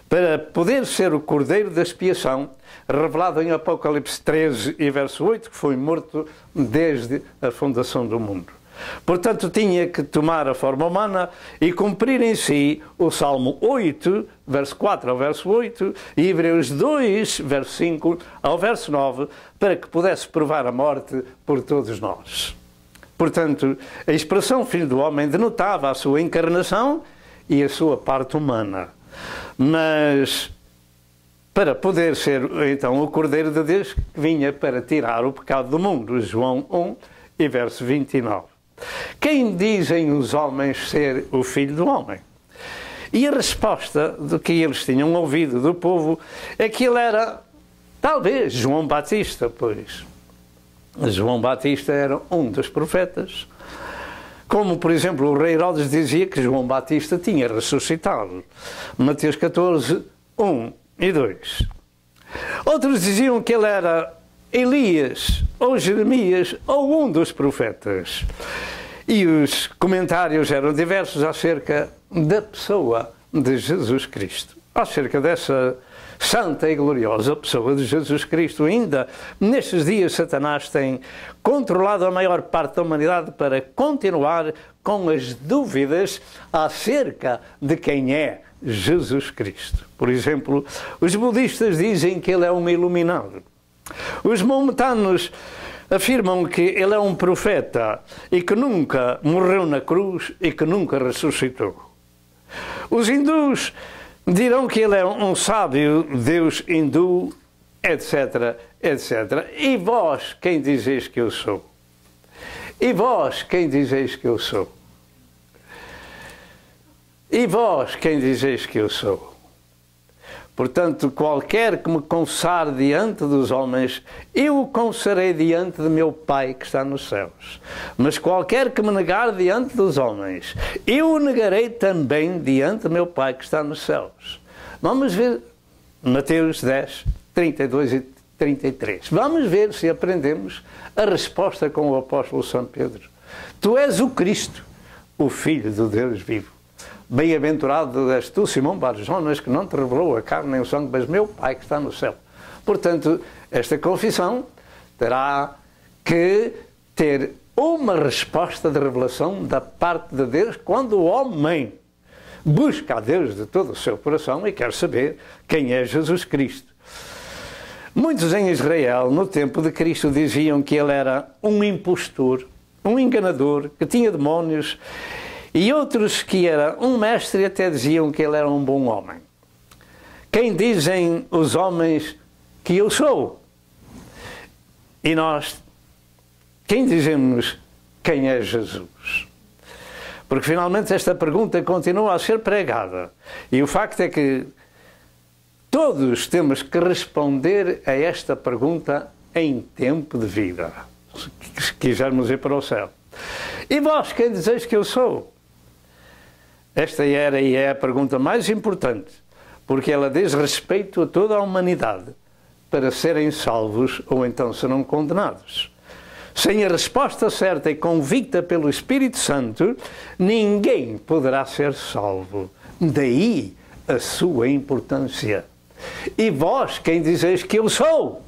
para poder ser o Cordeiro da expiação, revelado em Apocalipse 13 e verso 8, que foi morto desde a fundação do mundo. Portanto, tinha que tomar a forma humana e cumprir em si o Salmo 8, verso 4 ao verso 8, e Hebreus 2, verso 5 ao verso 9, para que pudesse provar a morte por todos nós. Portanto, a expressão Filho do Homem denotava a sua encarnação e a sua parte humana. Mas, para poder ser, então, o Cordeiro de Deus que vinha para tirar o pecado do mundo, João 1 e verso 29. Quem dizem os homens ser o Filho do Homem? E a resposta do que eles tinham ouvido do povo é que ele era, talvez, João Batista, pois João Batista era um dos profetas. Como, por exemplo, o rei Herodes dizia que João Batista tinha ressuscitado. Mateus 14, 1 e 2. Outros diziam que ele era Elias, ou Jeremias, ou um dos profetas. E os comentários eram diversos acerca da pessoa de Jesus Cristo. Acerca dessa santa e gloriosa pessoa de Jesus Cristo. Ainda nestes dias Satanás tem controlado a maior parte da humanidade para continuar com as dúvidas acerca de quem é Jesus Cristo. Por exemplo, os budistas dizem que ele é um iluminado. Os maometanos afirmam que ele é um profeta e que nunca morreu na cruz e que nunca ressuscitou. Os hindus dirão que ele é um sábio deus hindu, etc, etc. E vós, quem dizeis que eu sou? E vós, quem dizeis que eu sou? E vós, quem dizeis que eu sou? Portanto, qualquer que me confessar diante dos homens, eu o confessarei diante de meu Pai que está nos céus. Mas qualquer que me negar diante dos homens, eu o negarei também diante de meu Pai que está nos céus. Vamos ver Mateus 10, 32 e 33. Vamos ver se aprendemos a resposta com o apóstolo São Pedro. Tu és o Cristo, o Filho do Deus vivo. Bem-aventurado és tu, Simão Bar-Jonas, que não te revelou a carne nem o sangue, mas meu Pai que está no céu. Portanto, esta confissão terá que ter uma resposta de revelação da parte de Deus quando o homem busca a Deus de todo o seu coração e quer saber quem é Jesus Cristo. Muitos em Israel, no tempo de Cristo, diziam que ele era um impostor, um enganador, que tinha demónios, e outros que era um mestre até diziam que ele era um bom homem. Quem dizem os homens que eu sou? E nós, quem dizemos quem é Jesus? Porque finalmente esta pergunta continua a ser pregada. E o facto é que todos temos que responder a esta pergunta em tempo de vida, se quisermos ir para o céu. E vós, quem dizeis que eu sou? Esta era e é a pergunta mais importante, porque ela diz respeito a toda a humanidade, para serem salvos ou então serão condenados. Sem a resposta certa e convicta pelo Espírito Santo, ninguém poderá ser salvo. Daí a sua importância. E vós, quem dizeis que eu sou?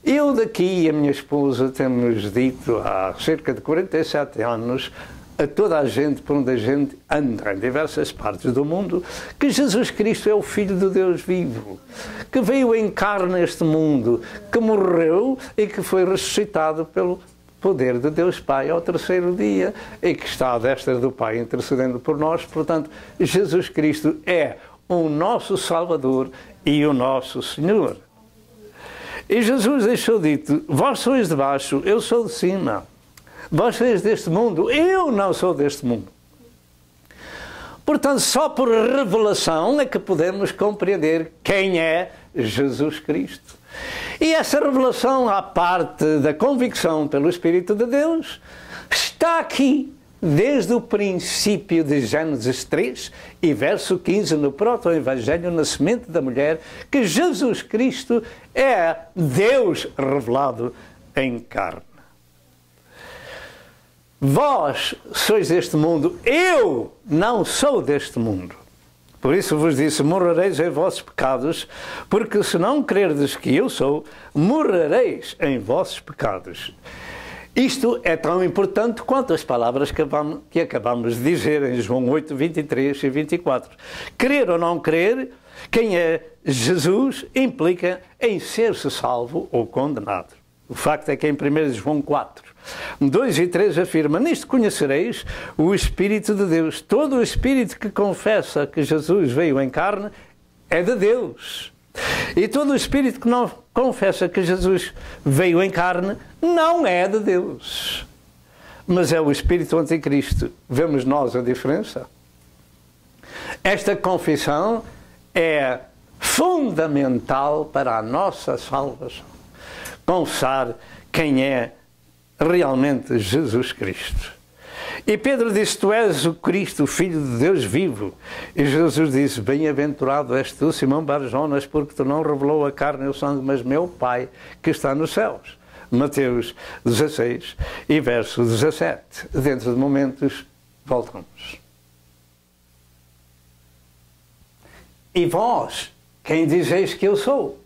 Eu daqui e a minha esposa temos dito há cerca de 47 anos a toda a gente, por onde a gente anda, em diversas partes do mundo, que Jesus Cristo é o Filho de Deus vivo, que veio em carne neste mundo, que morreu e que foi ressuscitado pelo poder de Deus Pai ao terceiro dia e que está à destra do Pai intercedendo por nós. Portanto, Jesus Cristo é o nosso Salvador e o nosso Senhor. E Jesus deixou dito, vós sois de baixo, eu sou de cima. Vós sois deste mundo, eu não sou deste mundo. Portanto, só por revelação é que podemos compreender quem é Jesus Cristo. E essa revelação, à parte da convicção pelo Espírito de Deus, está aqui desde o princípio de Gênesis 3 e verso 15, no proto-evangelho, na semente da mulher, que Jesus Cristo é Deus revelado em carne. Vós sois deste mundo, eu não sou deste mundo. Por isso vos disse, morrereis em vossos pecados, porque se não crerdes que eu sou, morrereis em vossos pecados. Isto é tão importante quanto as palavras que acabamos de dizer em João 8, 23 e 24. Crer ou não crer, quem é Jesus implica em ser-se salvo ou condenado. O facto é que em 1 João 4, 2 e 3 afirma, nisto conhecereis o Espírito de Deus. Todo o Espírito que confessa que Jesus veio em carne é de Deus. E todo o Espírito que não confessa que Jesus veio em carne não é de Deus. Mas é o Espírito anticristo. Vemos nós a diferença? Esta confissão é fundamental para a nossa salvação. Confessar quem é realmente Jesus Cristo. E Pedro disse, tu és o Cristo, o Filho de Deus vivo. E Jesus disse, bem-aventurado és tu, Simão Bar-Jonas, porque tu não revelou a carne e o sangue, mas meu Pai que está nos céus. Mateus 16 e verso 17. Dentro de momentos, voltamos. E vós, quem dizeis que eu sou?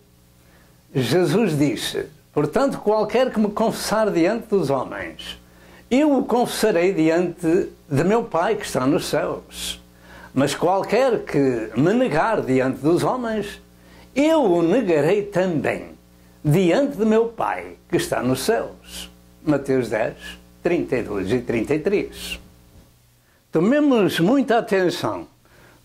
Jesus disse, portanto, qualquer que me confessar diante dos homens, eu o confessarei diante de meu Pai que está nos céus. Mas qualquer que me negar diante dos homens, eu o negarei também diante de meu Pai que está nos céus. Mateus 10, 32 e 33. Tomemos muita atenção,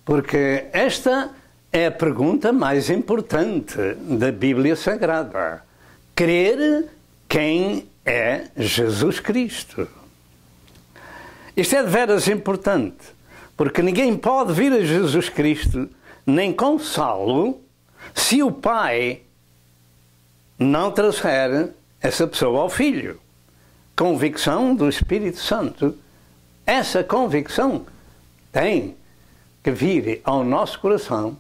porque esta é a pergunta mais importante da Bíblia Sagrada. Crer quem é Jesus Cristo. Isto é de veras importante, porque ninguém pode vir a Jesus Cristo nem confessá-lo se o Pai não trouxer essa pessoa ao Filho. Convicção do Espírito Santo. Essa convicção tem que vir ao nosso coração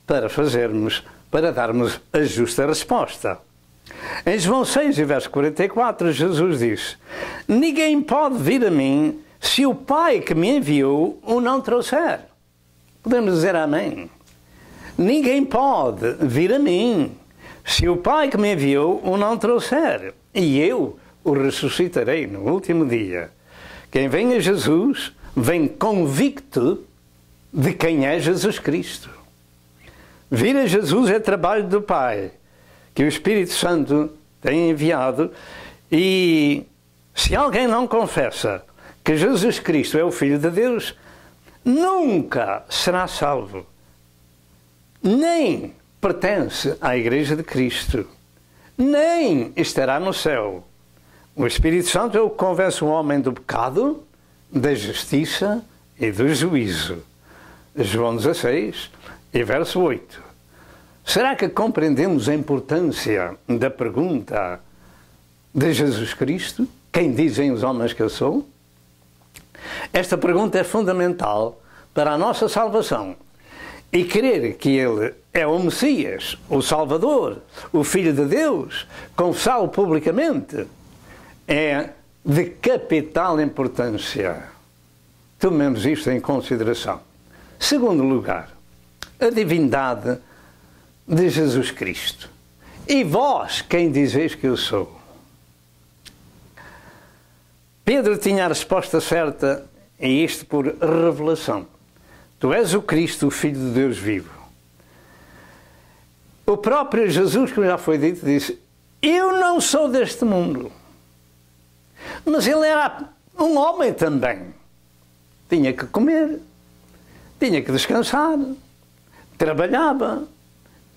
para darmos a justa resposta. Em João 6, verso 44, Jesus diz: ninguém pode vir a mim se o Pai que me enviou o não trouxer. Podemos dizer amém. Ninguém pode vir a mim se o Pai que me enviou o não trouxer. E eu o ressuscitarei no último dia. Quem vem a Jesus, vem convicto de quem é Jesus Cristo. Vir a Jesus é trabalho do Pai, que o Espírito Santo tem enviado, e se alguém não confessa que Jesus Cristo é o Filho de Deus, nunca será salvo. Nem pertence à Igreja de Cristo, nem estará no céu. O Espírito Santo é o que convence o homem do pecado, da justiça e do juízo. João 16 e verso 8. Será que compreendemos a importância da pergunta de Jesus Cristo? Quem dizem os homens que eu sou? Esta pergunta é fundamental para a nossa salvação. E crer que Ele é o Messias, o Salvador, o Filho de Deus, confessá-lo publicamente, é de capital importância. Tomemos isto em consideração. Segundo lugar, a divindade de Jesus Cristo. E vós, quem dizeis que eu sou? Pedro tinha a resposta certa, e isto por revelação. Tu és o Cristo, o Filho de Deus vivo. O próprio Jesus, como já foi dito, disse: eu não sou deste mundo. Mas ele era um homem também. Tinha que comer, tinha que descansar, trabalhava.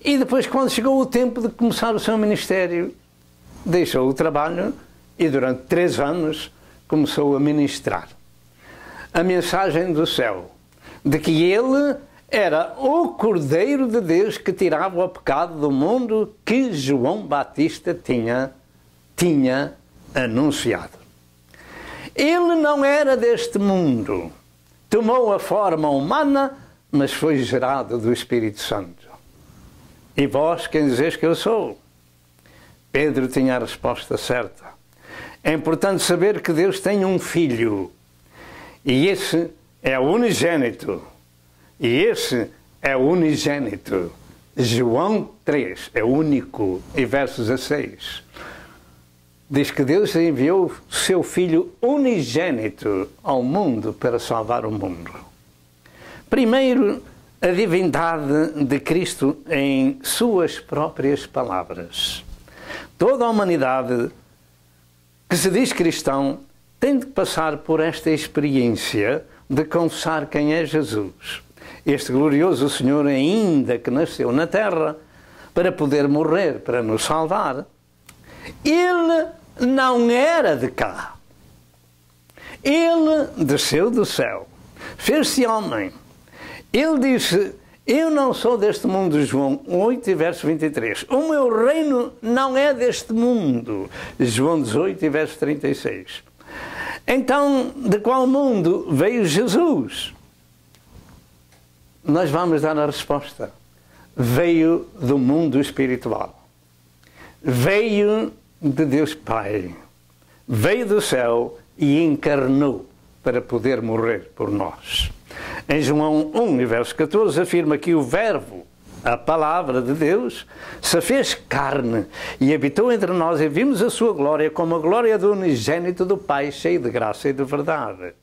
E depois, quando chegou o tempo de começar o seu ministério, deixou o trabalho e durante 3 anos começou a ministrar a mensagem do céu, de que ele era o Cordeiro de Deus que tirava o pecado do mundo, que João Batista tinha anunciado. Ele não era deste mundo, tomou a forma humana, mas foi gerado do Espírito Santo. E vós, quem dizeis que eu sou? Pedro tinha a resposta certa. É importante saber que Deus tem um filho, e esse é o unigênito. E esse é o unigênito. João 3 é único, e verso 16. Diz que Deus enviou o seu Filho unigênito ao mundo para salvar o mundo. Primeiro, a divindade de Cristo em suas próprias palavras. Toda a humanidade que se diz cristão tem de passar por esta experiência de confessar quem é Jesus. Este glorioso Senhor, ainda que nasceu na terra para poder morrer, para nos salvar, ele não era de cá. Ele desceu do céu, fez-se homem. Ele disse: eu não sou deste mundo, João 8 e verso 23. O meu reino não é deste mundo, João 18 e verso 36. Então, de qual mundo veio Jesus? Nós vamos dar a resposta. Veio do mundo espiritual. Veio de Deus Pai. Veio do céu e encarnou para poder morrer por nós. Em João 1, verso 14, afirma que o Verbo a palavra de Deus, se fez carne e habitou entre nós e vimos a sua glória como a glória do unigênito do Pai, cheio de graça e de verdade.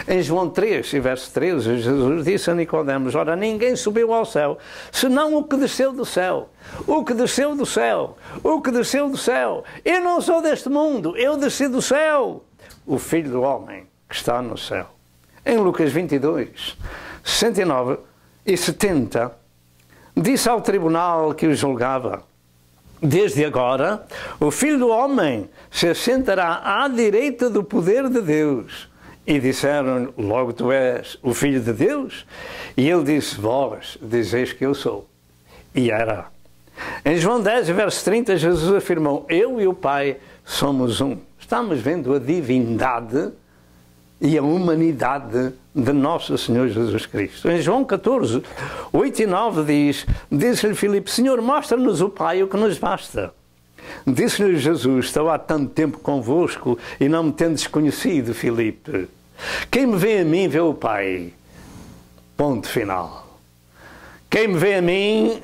Em João 3, verso 13, Jesus disse a Nicodemos: ora, ninguém subiu ao céu, senão o que desceu do céu. O que desceu do céu, o que desceu do céu. Eu não sou deste mundo, eu desci do céu. O Filho do Homem que está no céu. Em Lucas 22, 69 e 70, disse ao tribunal que o julgava: desde agora o Filho do Homem se assentará à direita do poder de Deus. E disseram: logo tu és o Filho de Deus? E ele disse: vós dizeis que eu sou. E era. Em João 10, verso 30, Jesus afirmou: eu e o Pai somos um. Estamos vendo a divindade e a humanidade de nosso Senhor Jesus Cristo. Em João 14, 8 e 9 disse-lhe Filipe: Senhor, mostra-nos o Pai, o que nos basta. Disse-lhe Jesus: estou há tanto tempo convosco e não me tendes conhecido, Filipe. Quem me vê a mim, vê o Pai. Ponto final. Quem me vê a mim,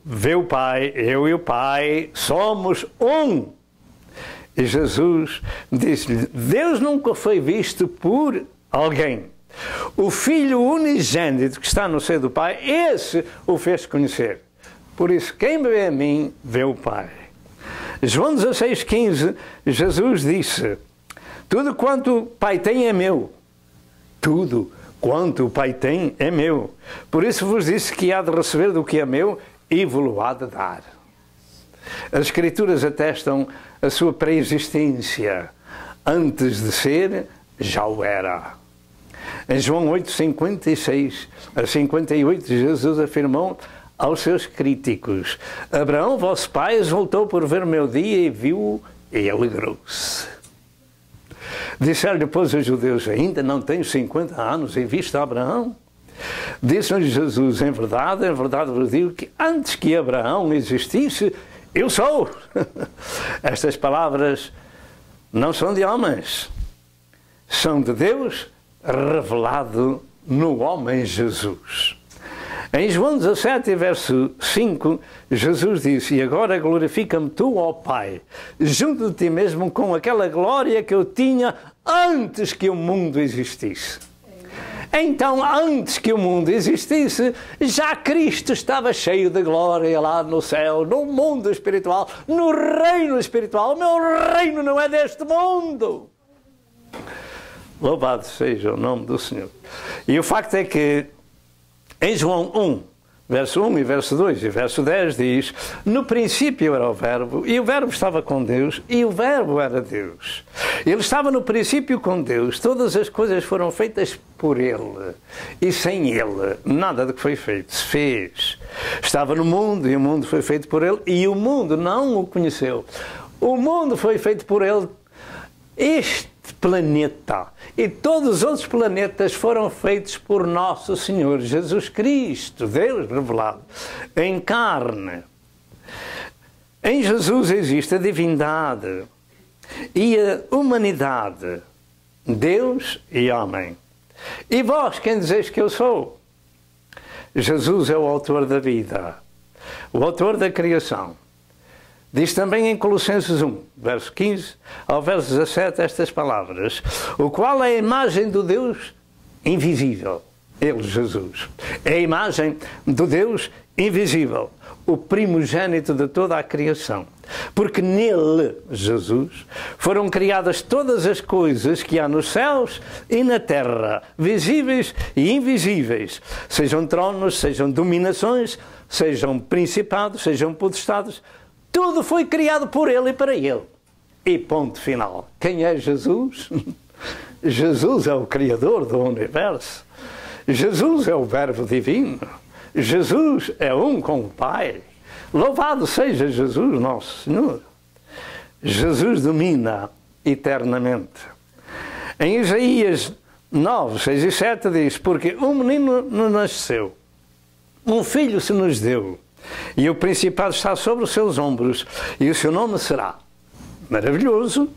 vê o Pai. Eu e o Pai somos um. E Jesus disse-lhe: Deus nunca foi visto por alguém. O Filho unigênito que está no seio do Pai, esse o fez conhecer. Por isso, quem me vê a mim, vê o Pai. João 16,15, Jesus disse: tudo quanto o Pai tem é meu. Tudo quanto o Pai tem é meu. Por isso vos disse que há de receber do que é meu e vos-lo há de dar. As Escrituras atestam a sua pré-existência. Antes de ser, já o era. Em João 8, 56 a 58, Jesus afirmou aos seus críticos: Abraão, vosso pai, voltou por ver o meu dia e viu-o e alegrou-se. Disseram depois os judeus: ainda não tenho 50 anos e viste Abraão? Disse-lhe Jesus: em verdade vos digo que antes que Abraão existisse, eu sou. Estas palavras não são de homens, são de Deus revelado no homem Jesus. Em João 17, verso 5, Jesus disse: e agora glorifica-me tu, ó Pai, junto de ti mesmo com aquela glória que eu tinha antes que o mundo existisse. Então, antes que o mundo existisse, já Cristo estava cheio de glória lá no céu, no mundo espiritual, no reino espiritual. O meu reino não é deste mundo. Louvado seja o nome do Senhor. E o facto é que em João 1, verso 1 e verso 2 e verso 10 diz: no princípio era o Verbo, e o Verbo estava com Deus, e o Verbo era Deus. Ele estava no princípio com Deus, todas as coisas foram feitas por Ele, e sem Ele nada do que foi feito se fez. Estava no mundo, e o mundo foi feito por Ele, e o mundo não o conheceu. O mundo foi feito por Ele. Este planeta e todos os outros planetas foram feitos por nosso Senhor Jesus Cristo, Deus revelado em carne. Em Jesus existe a divindade e a humanidade, Deus e homem. E vós, quem dizeis que eu sou? Jesus é o autor da vida, o autor da criação. Diz também em Colossenses 1, verso 15 ao verso 17, estas palavras: o qual é a imagem do Deus invisível. Ele, Jesus, é a imagem do Deus invisível, o primogênito de toda a criação. Porque nele, Jesus, foram criadas todas as coisas que há nos céus e na terra, visíveis e invisíveis, sejam tronos, sejam dominações, sejam principados, sejam potestades. Tudo foi criado por Ele e para Ele. E ponto final. Quem é Jesus? Jesus é o Criador do universo. Jesus é o Verbo divino. Jesus é um com o Pai. Louvado seja Jesus, nosso Senhor. Jesus domina eternamente. Em Isaías 9, 6 e 7 diz: porque um menino nos nasceu, um filho se nos deu, e o principado está sobre os seus ombros, e o seu nome será Maravilhoso,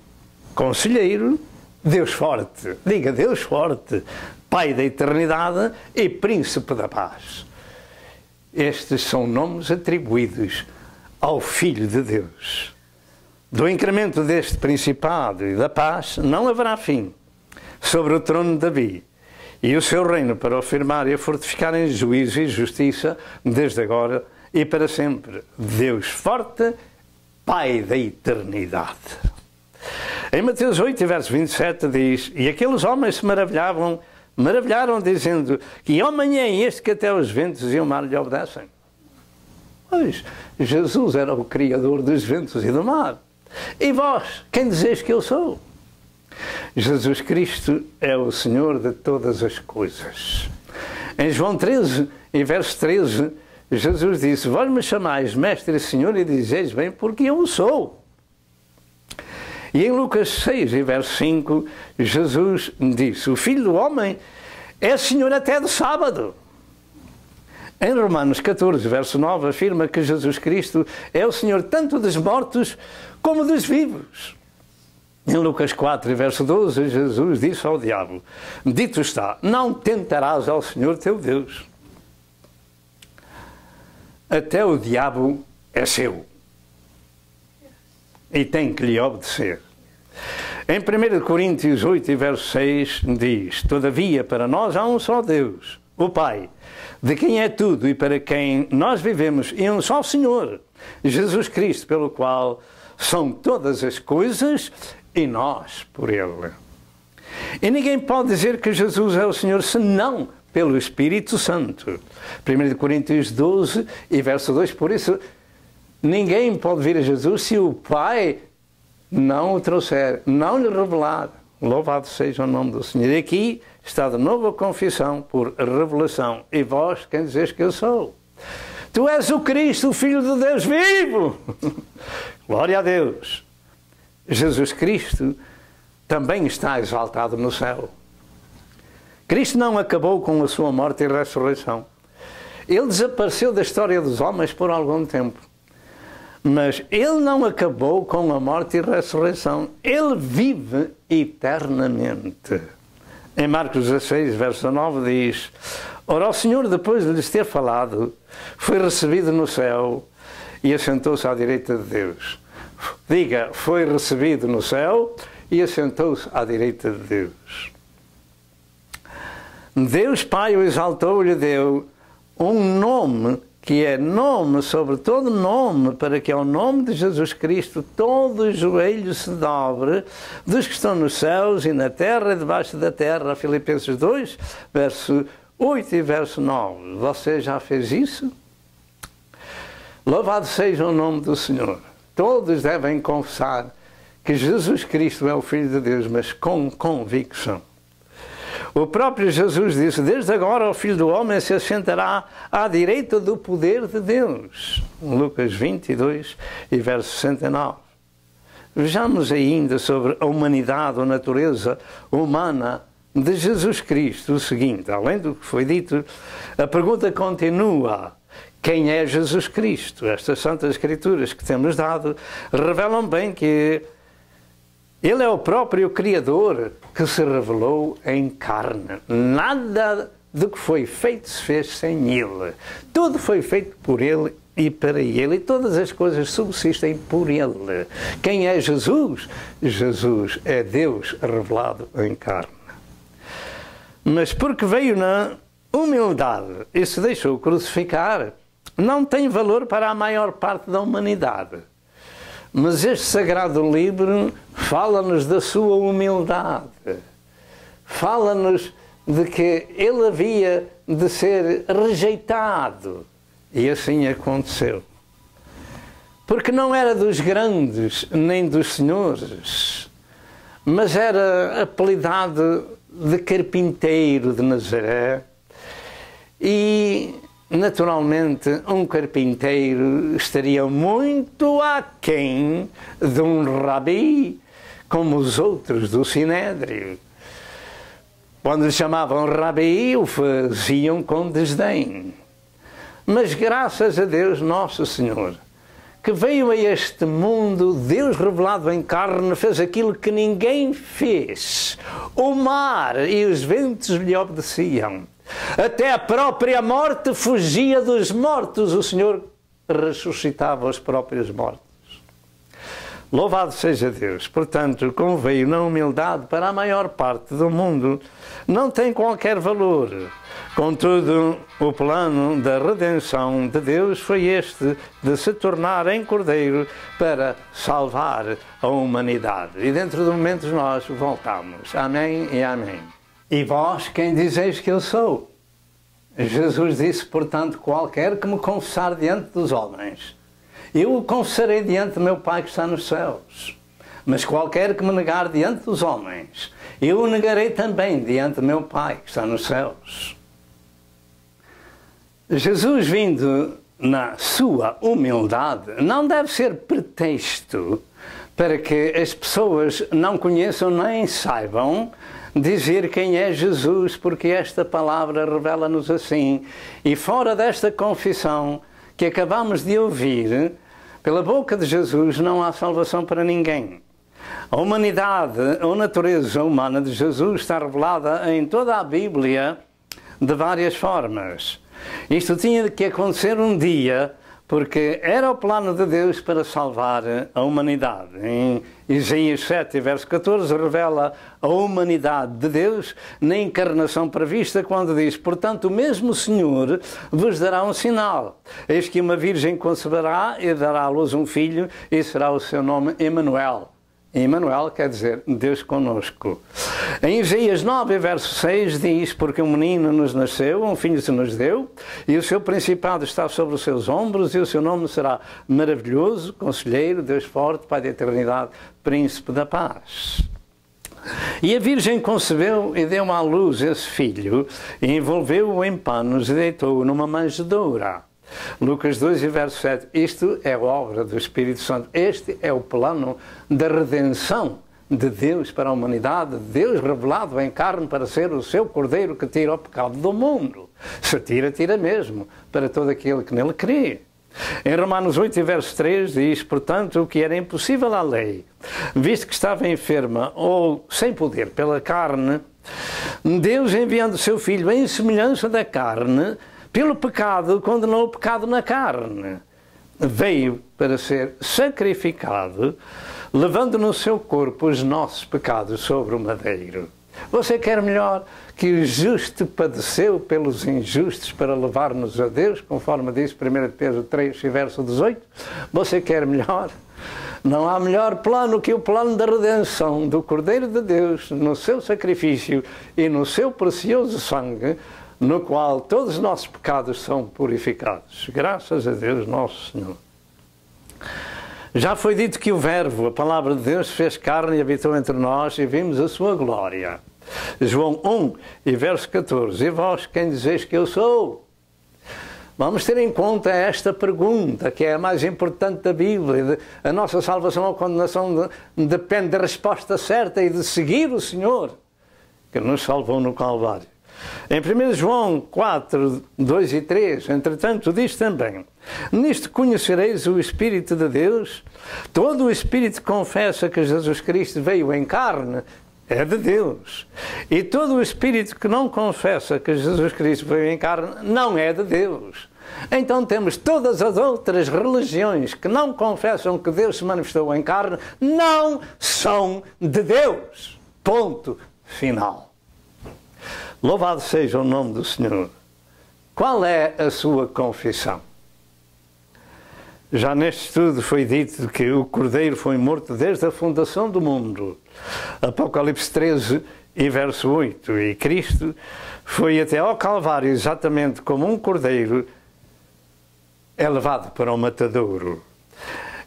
Conselheiro, Deus Forte. Diga: Deus Forte, Pai da eternidade e Príncipe da paz. estes são nomes atribuídos ao Filho de Deus. Do incremento deste principado e da paz não haverá fim sobre o trono de Davi e o seu reino para o firmar e a fortificar em juízo e justiça desde agora e para sempre. Deus forte, Pai da eternidade. Em Mateus 8, verso 27 diz: e aqueles homens se maravilharam dizendo que amanhã é este que até os ventos e o mar lhe obedecem. Pois, Jesus era o Criador dos ventos e do mar. E vós, quem dizeis que eu sou? Jesus Cristo é o Senhor de todas as coisas. Em João 13, em verso 13, Jesus disse: vós me chamais Mestre e Senhor e dizeis bem, porque eu o sou. E em Lucas 6, em verso 5, Jesus disse: o Filho do Homem é Senhor até do sábado. Em Romanos 14, verso 9, afirma que Jesus Cristo é o Senhor tanto dos mortos como dos vivos. Em Lucas 4, verso 12, Jesus disse ao diabo: dito está, não tentarás ao Senhor teu Deus. Até o diabo é seu e tem que lhe obedecer. Em 1 Coríntios 8, verso 6, diz: todavia para nós há um só Deus, o Pai, de quem é tudo e para quem nós vivemos, e um só Senhor, Jesus Cristo, pelo qual são todas as coisas e nós por Ele. E ninguém pode dizer que Jesus é o Senhor senão pelo Espírito Santo. 1 Coríntios 12 e verso 2, por isso ninguém pode vir a Jesus se o Pai não o trouxer, não lhe revelar. Louvado seja o nome do Senhor. E aqui está de novo a confissão por revelação. E vós, quem dizes que eu sou? Tu és o Cristo, o Filho de Deus vivo. Glória a Deus. Jesus Cristo também está exaltado no céu. Cristo não acabou com a sua morte e ressurreição. Ele desapareceu da história dos homens por algum tempo. Mas Ele não acabou com a morte e ressurreição. Ele vive eternamente. Em Marcos 16, verso 9 diz: ora, o Senhor, depois de lhes ter falado, foi recebido no céu e assentou-se à direita de Deus. Diga, foi recebido no céu e assentou-se à direita de Deus. Deus Pai o exaltou e lhe deu um nome que é nome sobre todo nome, para que ao nome de Jesus Cristo todo o joelho se dobre, dos que estão nos céus e na terra e debaixo da terra. Filipenses 2, verso 8 e verso 9. Você já fez isso? Louvado seja o nome do Senhor. Todos devem confessar que Jesus Cristo é o Filho de Deus, mas com convicção. O próprio Jesus disse: desde agora o Filho do Homem se assentará à direita do poder de Deus. Lucas 22 e verso 69. Vejamos ainda sobre a humanidade, a natureza humana de Jesus Cristo o seguinte: além do que foi dito, a pergunta continua: quem é Jesus Cristo? Estas Santas Escrituras que temos dado revelam bem que Ele é o próprio Criador que se revelou em carne. Nada do que foi feito se fez sem Ele. Tudo foi feito por Ele e para Ele. E todas as coisas subsistem por Ele. Quem é Jesus? Jesus é Deus revelado em carne. Mas porque veio na humildade e se deixou crucificar, não tem valor para a maior parte da humanidade. Mas este sagrado livro fala-nos da sua humildade. Fala-nos de que ele havia de ser rejeitado. E assim aconteceu. Porque não era dos grandes nem dos senhores, mas era apelidado de carpinteiro de Nazaré. E naturalmente, um carpinteiro estaria muito aquém de um rabi, como os outros do Sinédrio. Quando lhe chamavam rabi, o faziam com desdém. Mas graças a Deus Nosso Senhor, que veio a este mundo, Deus revelado em carne, fez aquilo que ninguém fez. O mar e os ventos lhe obedeciam. Até a própria morte fugia dos mortos. O Senhor ressuscitava os próprios mortos. Louvado seja Deus. Portanto, como veio na humildade para a maior parte do mundo, não tem qualquer valor. Contudo, o plano da redenção de Deus foi este, de se tornar em Cordeiro para salvar a humanidade. E dentro de momentos nós voltamos. Amém e amém. E vós, quem dizeis que eu sou? Jesus disse, portanto, qualquer que me confessar diante dos homens, eu o confessarei diante do meu Pai que está nos céus. Mas qualquer que me negar diante dos homens, eu o negarei também diante do meu Pai que está nos céus. Jesus, vindo na sua humildade, não deve ser pretexto para que as pessoas não conheçam nem saibam dizer quem é Jesus, porque esta palavra revela-nos assim. E fora desta confissão que acabamos de ouvir, pela boca de Jesus não há salvação para ninguém. A humanidade, a natureza humana de Jesus está revelada em toda a Bíblia de várias formas. Isto tinha que acontecer um dia, porque era o plano de Deus para salvar a humanidade. Em Isaías 7, verso 14, revela a humanidade de Deus na encarnação prevista, quando diz, portanto, o mesmo Senhor vos dará um sinal. Eis que uma virgem conceberá e dará à luz um filho, e será o seu nome Emanuel. Emanuel quer dizer Deus conosco. Em Isaías 9, verso 6 diz, porque um menino nos nasceu, um filho se nos deu, e o seu principado está sobre os seus ombros, e o seu nome será maravilhoso, conselheiro, Deus forte, Pai da eternidade, príncipe da paz. E a Virgem concebeu e deu à luz esse filho, e envolveu-o em panos e deitou-o numa manjedoura. Lucas 2, verso 7. Isto é a obra do Espírito Santo. Este é o plano da redenção de Deus para a humanidade. Deus revelado em carne para ser o seu Cordeiro que tira o pecado do mundo. Se tira, tira mesmo, para todo aquele que nele crê. Em Romanos 8, verso 3 diz, portanto, o que era impossível à lei, visto que estava enferma ou sem poder pela carne, Deus, enviando o seu Filho em semelhança da carne, pelo pecado, condenou o pecado na carne. Veio para ser sacrificado, levando no seu corpo os nossos pecados sobre o madeiro. Você quer melhor que o justo padeceu pelos injustos para levar-nos a Deus, conforme diz 1 Pedro 3, verso 18? Você quer melhor? Não há melhor plano que o plano da redenção do Cordeiro de Deus no seu sacrifício e no seu precioso sangue, no qual todos os nossos pecados são purificados. Graças a Deus, nosso Senhor. Já foi dito que o Verbo, a palavra de Deus, fez carne e habitou entre nós e vimos a sua glória. João 1, e verso 14. E vós, quem dizeis que eu sou? Vamos ter em conta esta pergunta, que é a mais importante da Bíblia. A nossa salvação ou condenação depende da resposta certa e de seguir o Senhor, que nos salvou no Calvário. Em 1 João 4, 2 e 3, entretanto, diz também, nisto conhecereis o Espírito de Deus, todo o Espírito confessa que Jesus Cristo veio em carne, é de Deus. E todo o Espírito que não confessa que Jesus Cristo veio em carne, não é de Deus. Então temos todas as outras religiões que não confessam que Deus se manifestou em carne, não são de Deus. Ponto final. Louvado seja o nome do Senhor. Qual é a sua confissão? Já neste estudo foi dito que o Cordeiro foi morto desde a fundação do mundo. Apocalipse 13 e verso 8. E Cristo foi até ao Calvário exatamente como um Cordeiro é levado para o matadouro.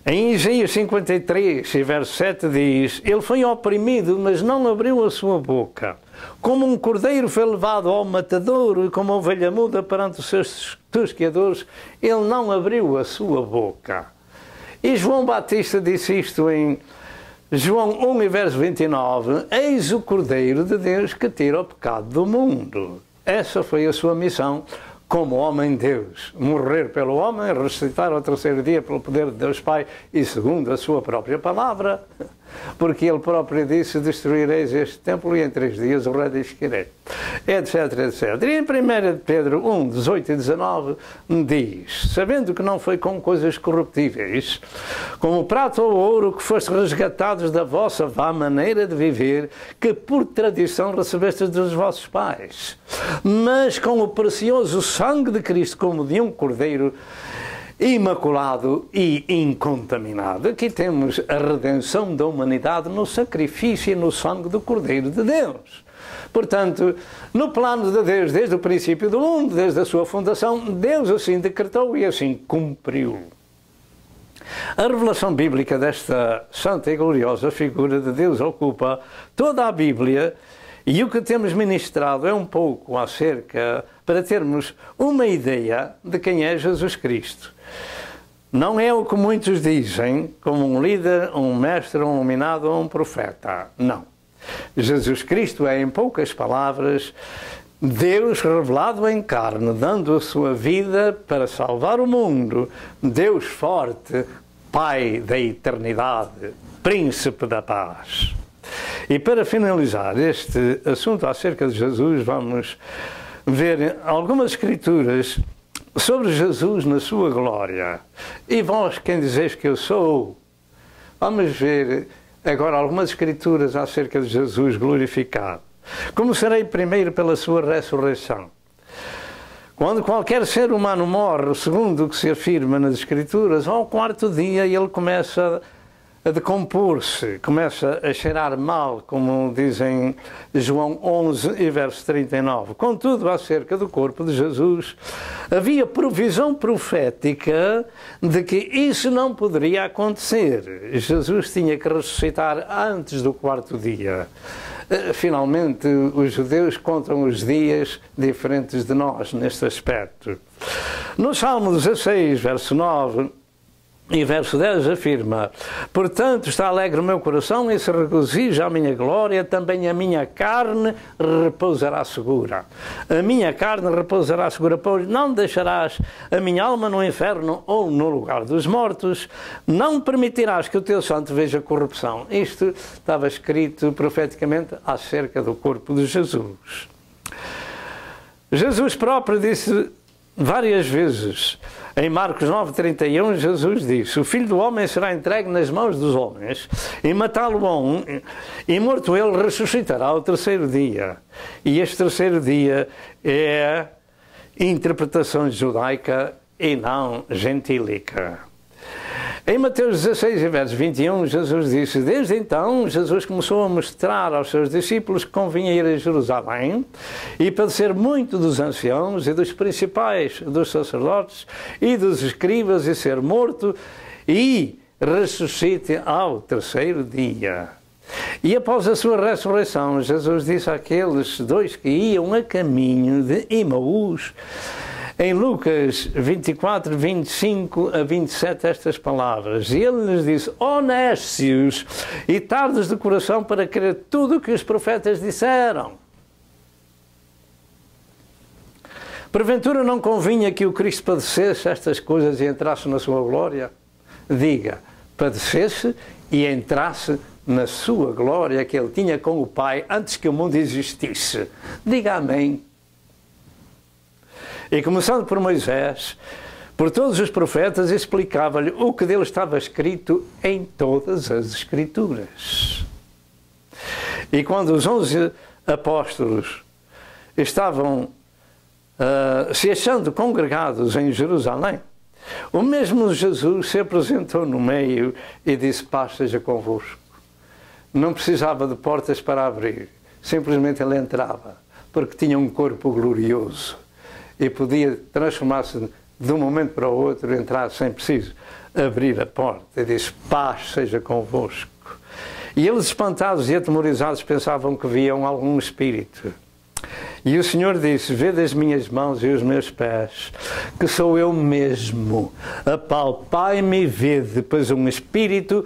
Em Isaías 53 e verso 7 diz, ele foi oprimido, mas não abriu a sua boca. Como um cordeiro foi levado ao matadouro e como ovelha muda perante os seus tosqueadores, ele não abriu a sua boca. E João Batista disse isto em João 1 e verso 29, eis o Cordeiro de Deus que tira o pecado do mundo. Essa foi a sua missão como homem-Deus, morrer pelo homem, ressuscitar ao terceiro dia pelo poder de Deus Pai e segundo a sua própria palavra, porque ele próprio disse: destruireis este templo e em 3 dias o reedificarei, etc, etc. E em 1 Pedro 1, 18 e 19 diz: sabendo que não foi com coisas corruptíveis, como prata ou ouro, que foste resgatados da vossa vã maneira de viver, que por tradição recebestes dos vossos pais, mas com o precioso sangue de Cristo, como de um cordeiro imaculado e incontaminado. Aqui temos a redenção da humanidade no sacrifício e no sangue do Cordeiro de Deus. Portanto, no plano de Deus, desde o princípio do mundo, desde a sua fundação, Deus assim decretou e assim cumpriu. A revelação bíblica desta santa e gloriosa figura de Deus ocupa toda a Bíblia, e o que temos ministrado é um pouco acerca, para termos uma ideia de quem é Jesus Cristo. Não é o que muitos dizem, como um líder, um mestre, um iluminado ou um profeta. Não. Jesus Cristo é, em poucas palavras, Deus revelado em carne, dando a sua vida para salvar o mundo. Deus forte, Pai da eternidade, Príncipe da paz. E para finalizar este assunto acerca de Jesus, vamos ver algumas escrituras sobre Jesus na sua glória. E vós, quem dizeis que eu sou? Vamos ver agora algumas escrituras acerca de Jesus glorificado. Começarei primeiro pela sua ressurreição. Quando qualquer ser humano morre, segundo o que se afirma nas escrituras, ao 4º dia ele começa a decompor-se, começa a cheirar mal, como dizem João 11 e verso 39. Contudo, acerca do corpo de Jesus, havia provisão profética de que isso não poderia acontecer. Jesus tinha que ressuscitar antes do 4º dia. Finalmente, os judeus contam os dias diferentes de nós neste aspecto. No Salmo 16, verso 9, e verso 10 afirma: portanto está alegre o meu coração e se regozija a minha glória, também a minha carne repousará segura. A minha carne repousará segura, pois não deixarás a minha alma no inferno ou no lugar dos mortos, não permitirás que o teu santo veja corrupção. Isto estava escrito profeticamente acerca do corpo de Jesus. Jesus próprio disse várias vezes, em Marcos 9,31, Jesus disse: o Filho do Homem será entregue nas mãos dos homens, e matá-lo-ão, e morto ele ressuscitará ao 3º dia. E este 3º dia é interpretação judaica e não gentílica. Em Mateus 16, verso 21, Jesus disse: desde então, Jesus começou a mostrar aos seus discípulos que convinha ir a Jerusalém e padecer muito dos anciãos e dos principais dos sacerdotes e dos escribas e ser morto e ressuscite ao 3º dia. E após a sua ressurreição, Jesus disse àqueles 2 que iam a caminho de Emaús, em Lucas 24, 25 a 27, estas palavras: e ele lhes disse: ó nécios e tardos de coração para crer tudo o que os profetas disseram. Porventura não convinha que o Cristo padecesse estas coisas e entrasse na sua glória? Diga, padecesse e entrasse na sua glória que ele tinha com o Pai antes que o mundo existisse. Diga amém. E começando por Moisés, por todos os profetas, explicava-lhe o que dele estava escrito em todas as Escrituras. E quando os 11 apóstolos estavam se achando congregados em Jerusalém, o mesmo Jesus se apresentou no meio e disse: paz seja convosco. Não precisava de portas para abrir, simplesmente ele entrava, porque tinha um corpo glorioso e podia transformar-se de um momento para o outro, entrar sem preciso abrir a porta. E disse: paz seja convosco. E eles, espantados e atemorizados, pensavam que viam algum espírito. E o Senhor disse: vede as minhas mãos e os meus pés, que sou eu mesmo. Apalpai-me e vede, pois um espírito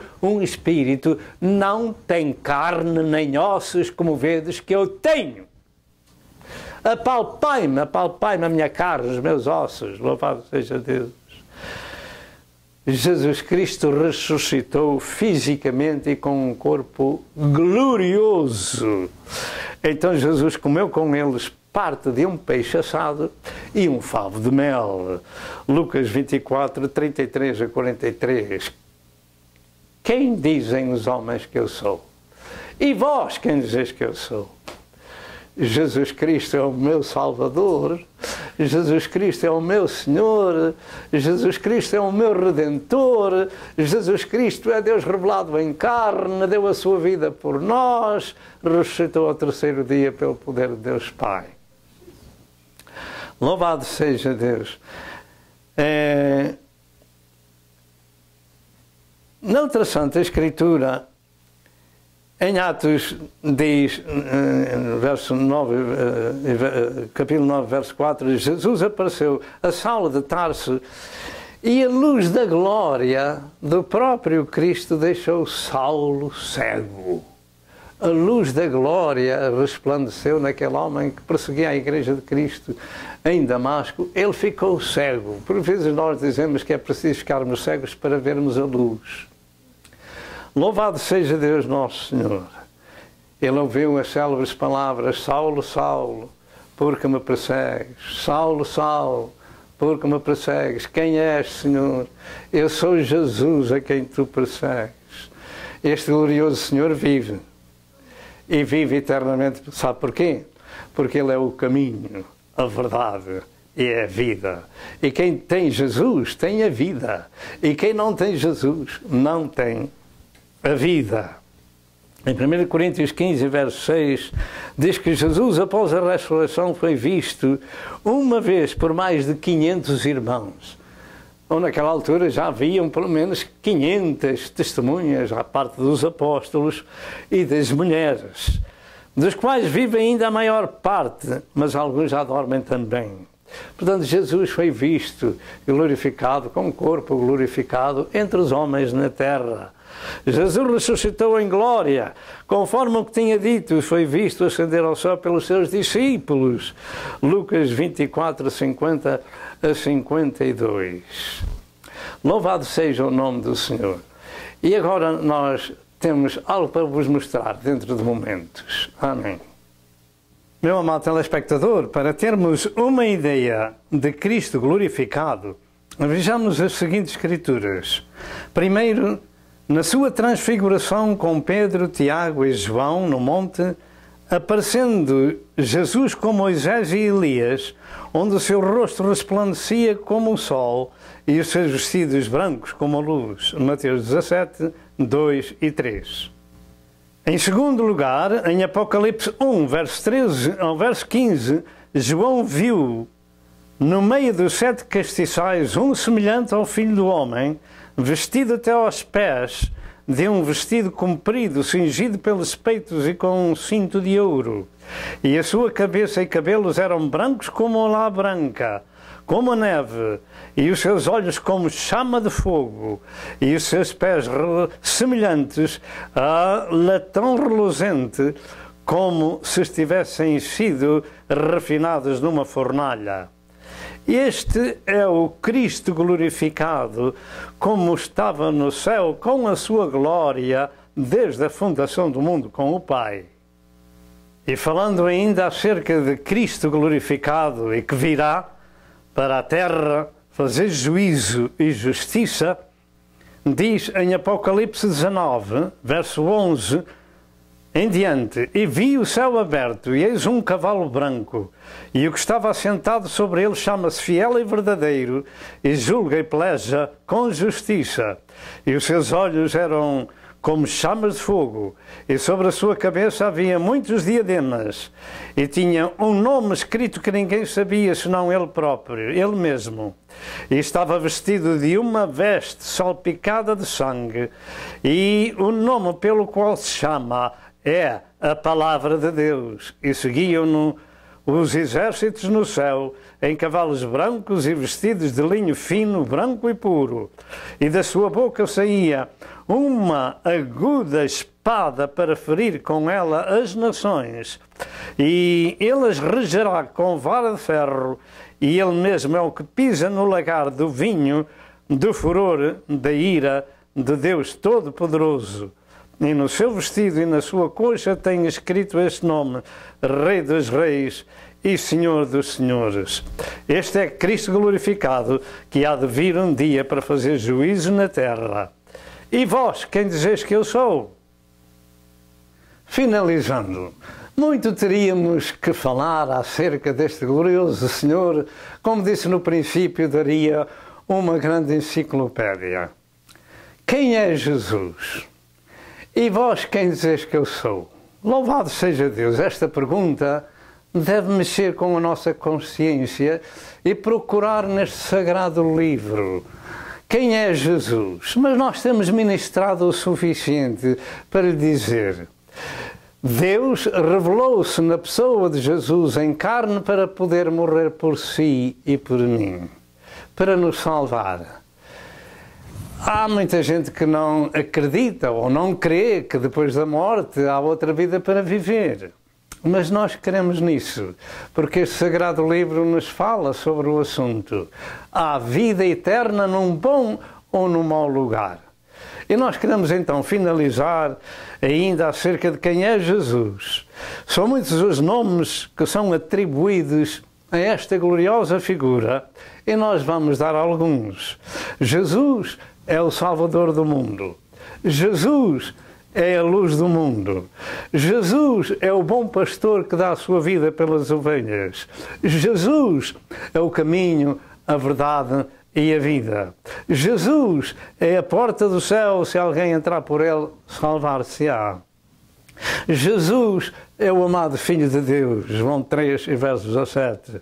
não tem carne nem ossos, como vedes que eu tenho. Apalpai-me a minha carne, os meus ossos. Louvado seja Deus. Jesus Cristo ressuscitou fisicamente e com um corpo glorioso. Então Jesus comeu com eles parte de um peixe assado e um favo de mel. Lucas 24, 33 a 43. Quem dizem os homens que eu sou? E vós, quem dizeis que eu sou? Jesus Cristo é o meu Salvador, Jesus Cristo é o meu Senhor, Jesus Cristo é o meu Redentor, Jesus Cristo é Deus revelado em carne, deu a sua vida por nós, ressuscitou ao terceiro dia pelo poder de Deus Pai. Louvado seja Deus. Noutra Santa Escritura, em Atos diz, verso 9, capítulo 9, verso 4, Jesus apareceu a Saulo de Tarso e a luz da glória do próprio Cristo deixou Saulo cego. A luz da glória resplandeceu naquele homem que perseguia a Igreja de Cristo em Damasco. Ele ficou cego. Por vezes nós dizemos que é preciso ficarmos cegos para vermos a luz. Louvado seja Deus nosso Senhor. Ele ouviu as célebres palavras: Saulo, Saulo, por que me persegues? Saulo, Saulo, por que me persegues? Quem és, Senhor? Eu sou Jesus a quem tu persegues. Este glorioso Senhor vive. E vive eternamente. Sabe porquê? Porque Ele é o caminho, a verdade e a vida. E quem tem Jesus tem a vida. E quem não tem Jesus não tem a vida. Em 1 Coríntios 15, verso 6, diz que Jesus, após a ressurreição, foi visto uma vez por mais de 500 irmãos. Ou naquela altura já haviam pelo menos 500 testemunhas à parte dos apóstolos e das mulheres, dos quais vive ainda a maior parte, mas alguns já dormem também. Portanto, Jesus foi visto e glorificado, com o corpo glorificado entre os homens na terra. Jesus ressuscitou em glória, conforme o que tinha dito, foi visto ascender ao céu pelos seus discípulos. Lucas 24, 50 a 52. Louvado seja o nome do Senhor. E agora nós temos algo para vos mostrar dentro de momentos. Amém. Meu amado telespectador, para termos uma ideia de Cristo glorificado, vejamos as seguintes escrituras. Primeiro, na sua transfiguração com Pedro, Tiago e João no monte, aparecendo Jesus com Moisés e Elias, onde o seu rosto resplandecia como o sol e os seus vestidos brancos como a luz. Mateus 17, 2 e 3. Em segundo lugar, em Apocalipse 1, verso 13 ao verso 15, João viu no meio dos 7 castiçais um semelhante ao Filho do Homem, vestido até aos pés de um vestido comprido, cingido pelos peitos e com um cinto de ouro. E a sua cabeça e cabelos eram brancos como a lã branca, como a neve, e os seus olhos como chama de fogo, e os seus pés semelhantes a latão reluzente, como se estivessem sido refinados numa fornalha. Este é o Cristo glorificado, como estava no céu com a sua glória desde a fundação do mundo com o Pai. E falando ainda acerca de Cristo glorificado e que virá para a terra fazer juízo e justiça, diz em Apocalipse 19, verso 11 em diante: E vi o céu aberto, e eis um cavalo branco, e o que estava assentado sobre ele chama-se Fiel e Verdadeiro, e julga e peleja com justiça. E os seus olhos eram como chamas de fogo, e sobre a sua cabeça havia muitos diademas, e tinha um nome escrito que ninguém sabia senão ele próprio, ele mesmo. E estava vestido de uma veste salpicada de sangue, e o nome pelo qual se chama é a Palavra de Deus. E seguiam-no os exércitos no céu, em cavalos brancos e vestidos de linho fino, branco e puro. E da sua boca saía uma aguda espada espada para ferir com ela as nações, e ele as regerá com vara de ferro, e ele mesmo é o que pisa no lagar do vinho, do furor da ira de Deus Todo-Poderoso. E no seu vestido e na sua coxa tem escrito este nome: Rei dos Reis e Senhor dos Senhores. Este é Cristo glorificado, que há de vir um dia para fazer juízo na terra. E vós, quem dizeis que eu sou? Finalizando, muito teríamos que falar acerca deste glorioso Senhor. Como disse no princípio, daria uma grande enciclopédia. Quem é Jesus? E vós, quem dizeis que eu sou? Louvado seja Deus! Esta pergunta deve mexer com a nossa consciência e procurar neste sagrado livro. Quem é Jesus? Mas nós temos ministrado o suficiente para lhe dizer: Deus revelou-se na pessoa de Jesus em carne para poder morrer por si e por mim, para nos salvar. Há muita gente que não acredita ou não crê que depois da morte há outra vida para viver. Mas nós cremos nisso, porque este sagrado livro nos fala sobre o assunto. Há vida eterna num bom ou num mau lugar. E nós queremos então finalizar ainda acerca de quem é Jesus. São muitos os nomes que são atribuídos a esta gloriosa figura, e nós vamos dar alguns. Jesus é o Salvador do mundo. Jesus é a luz do mundo. Jesus é o bom pastor que dá a sua vida pelas ovelhas. Jesus é o caminho, a verdade e a vida. Jesus é a porta do céu, se alguém entrar por ele, salvar-se-á. Jesus é o amado Filho de Deus, João 3, verso 17.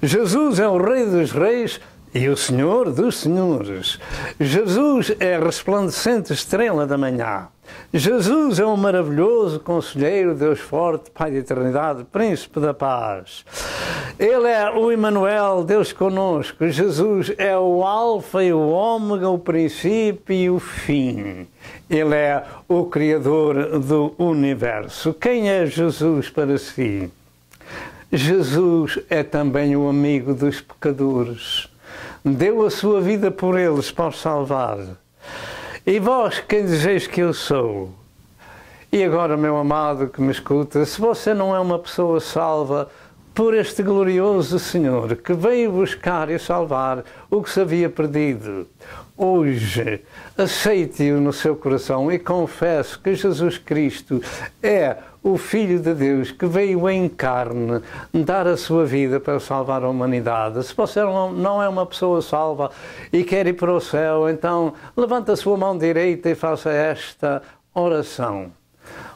Jesus é o Rei dos Reis e o Senhor dos Senhores. Jesus é a resplandecente estrela da manhã. Jesus é o maravilhoso Conselheiro, Deus forte, Pai da eternidade, Príncipe da paz. Ele é o Emmanuel, Deus conosco. Jesus é o Alfa e o Ômega, o princípio e o fim. Ele é o Criador do universo. Quem é Jesus para si? Jesus é também o amigo dos pecadores. Deu a sua vida por eles para os salvar. E vós, quem dizeis que eu sou? E agora, meu amado que me escuta, se você não é uma pessoa salva por este glorioso Senhor que veio buscar e salvar o que se havia perdido, hoje aceite-o no seu coração e confesse que Jesus Cristo é o Filho de Deus que veio em carne dar a sua vida para salvar a humanidade. Se você não é uma pessoa salva e quer ir para o céu, então levante a sua mão direita e faça esta oração.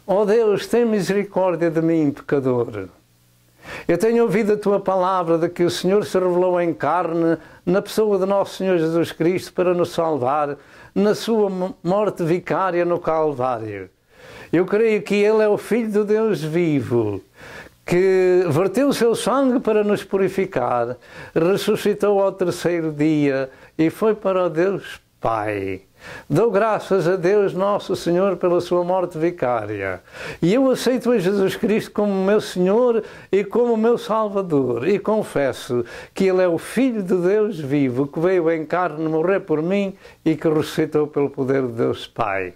Ó Deus, tem misericórdia de mim, pecador. Eu tenho ouvido a tua palavra de que o Senhor se revelou em carne na pessoa de nosso Senhor Jesus Cristo para nos salvar na sua morte vicária no Calvário. Eu creio que Ele é o Filho de Deus vivo, que verteu o seu sangue para nos purificar, ressuscitou ao terceiro dia e foi para o Deus Pai. Dou graças a Deus Nosso Senhor pela sua morte vicária. E eu aceito a Jesus Cristo como meu Senhor e como meu Salvador. E confesso que Ele é o Filho de Deus vivo, que veio em carne morrer por mim e que ressuscitou pelo poder de Deus Pai.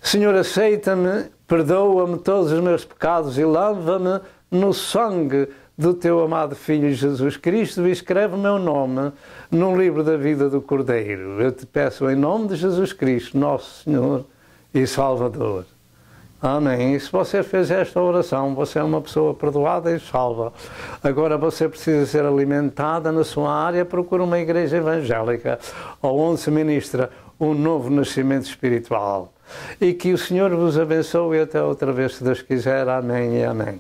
Senhor, aceita-me, perdoa-me todos os meus pecados e lava-me no sangue do teu amado Filho Jesus Cristo e escreve o meu nome no livro da vida do Cordeiro. Eu te peço em nome de Jesus Cristo, nosso Senhor e Salvador. Amém. E se você fez esta oração, você é uma pessoa perdoada e salva. Agora você precisa ser alimentada na sua área, procura uma igreja evangélica onde se ministra um novo nascimento espiritual. E que o Senhor vos abençoe até outra vez, se Deus quiser. Amém e amém.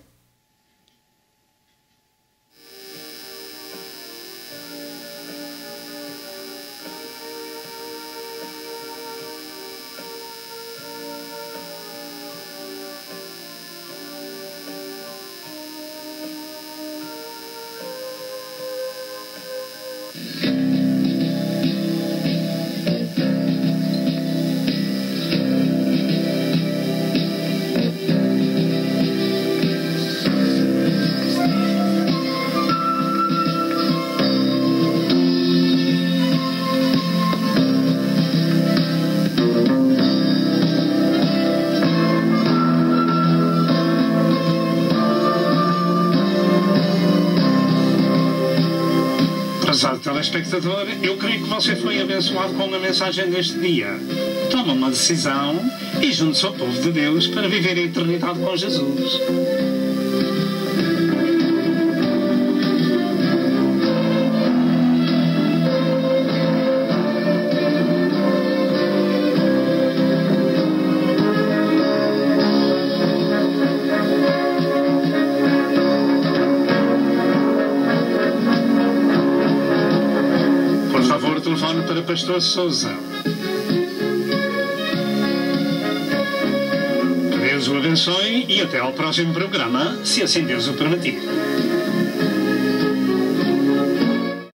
telespectador, eu creio que você foi abençoado com a mensagem deste dia. Toma uma decisão e junte-se ao povo de Deus para viver a eternidade com Jesus. Telefone para Pastor Sousa. Que Deus o abençoe e até ao próximo programa, se assim Deus o permitir.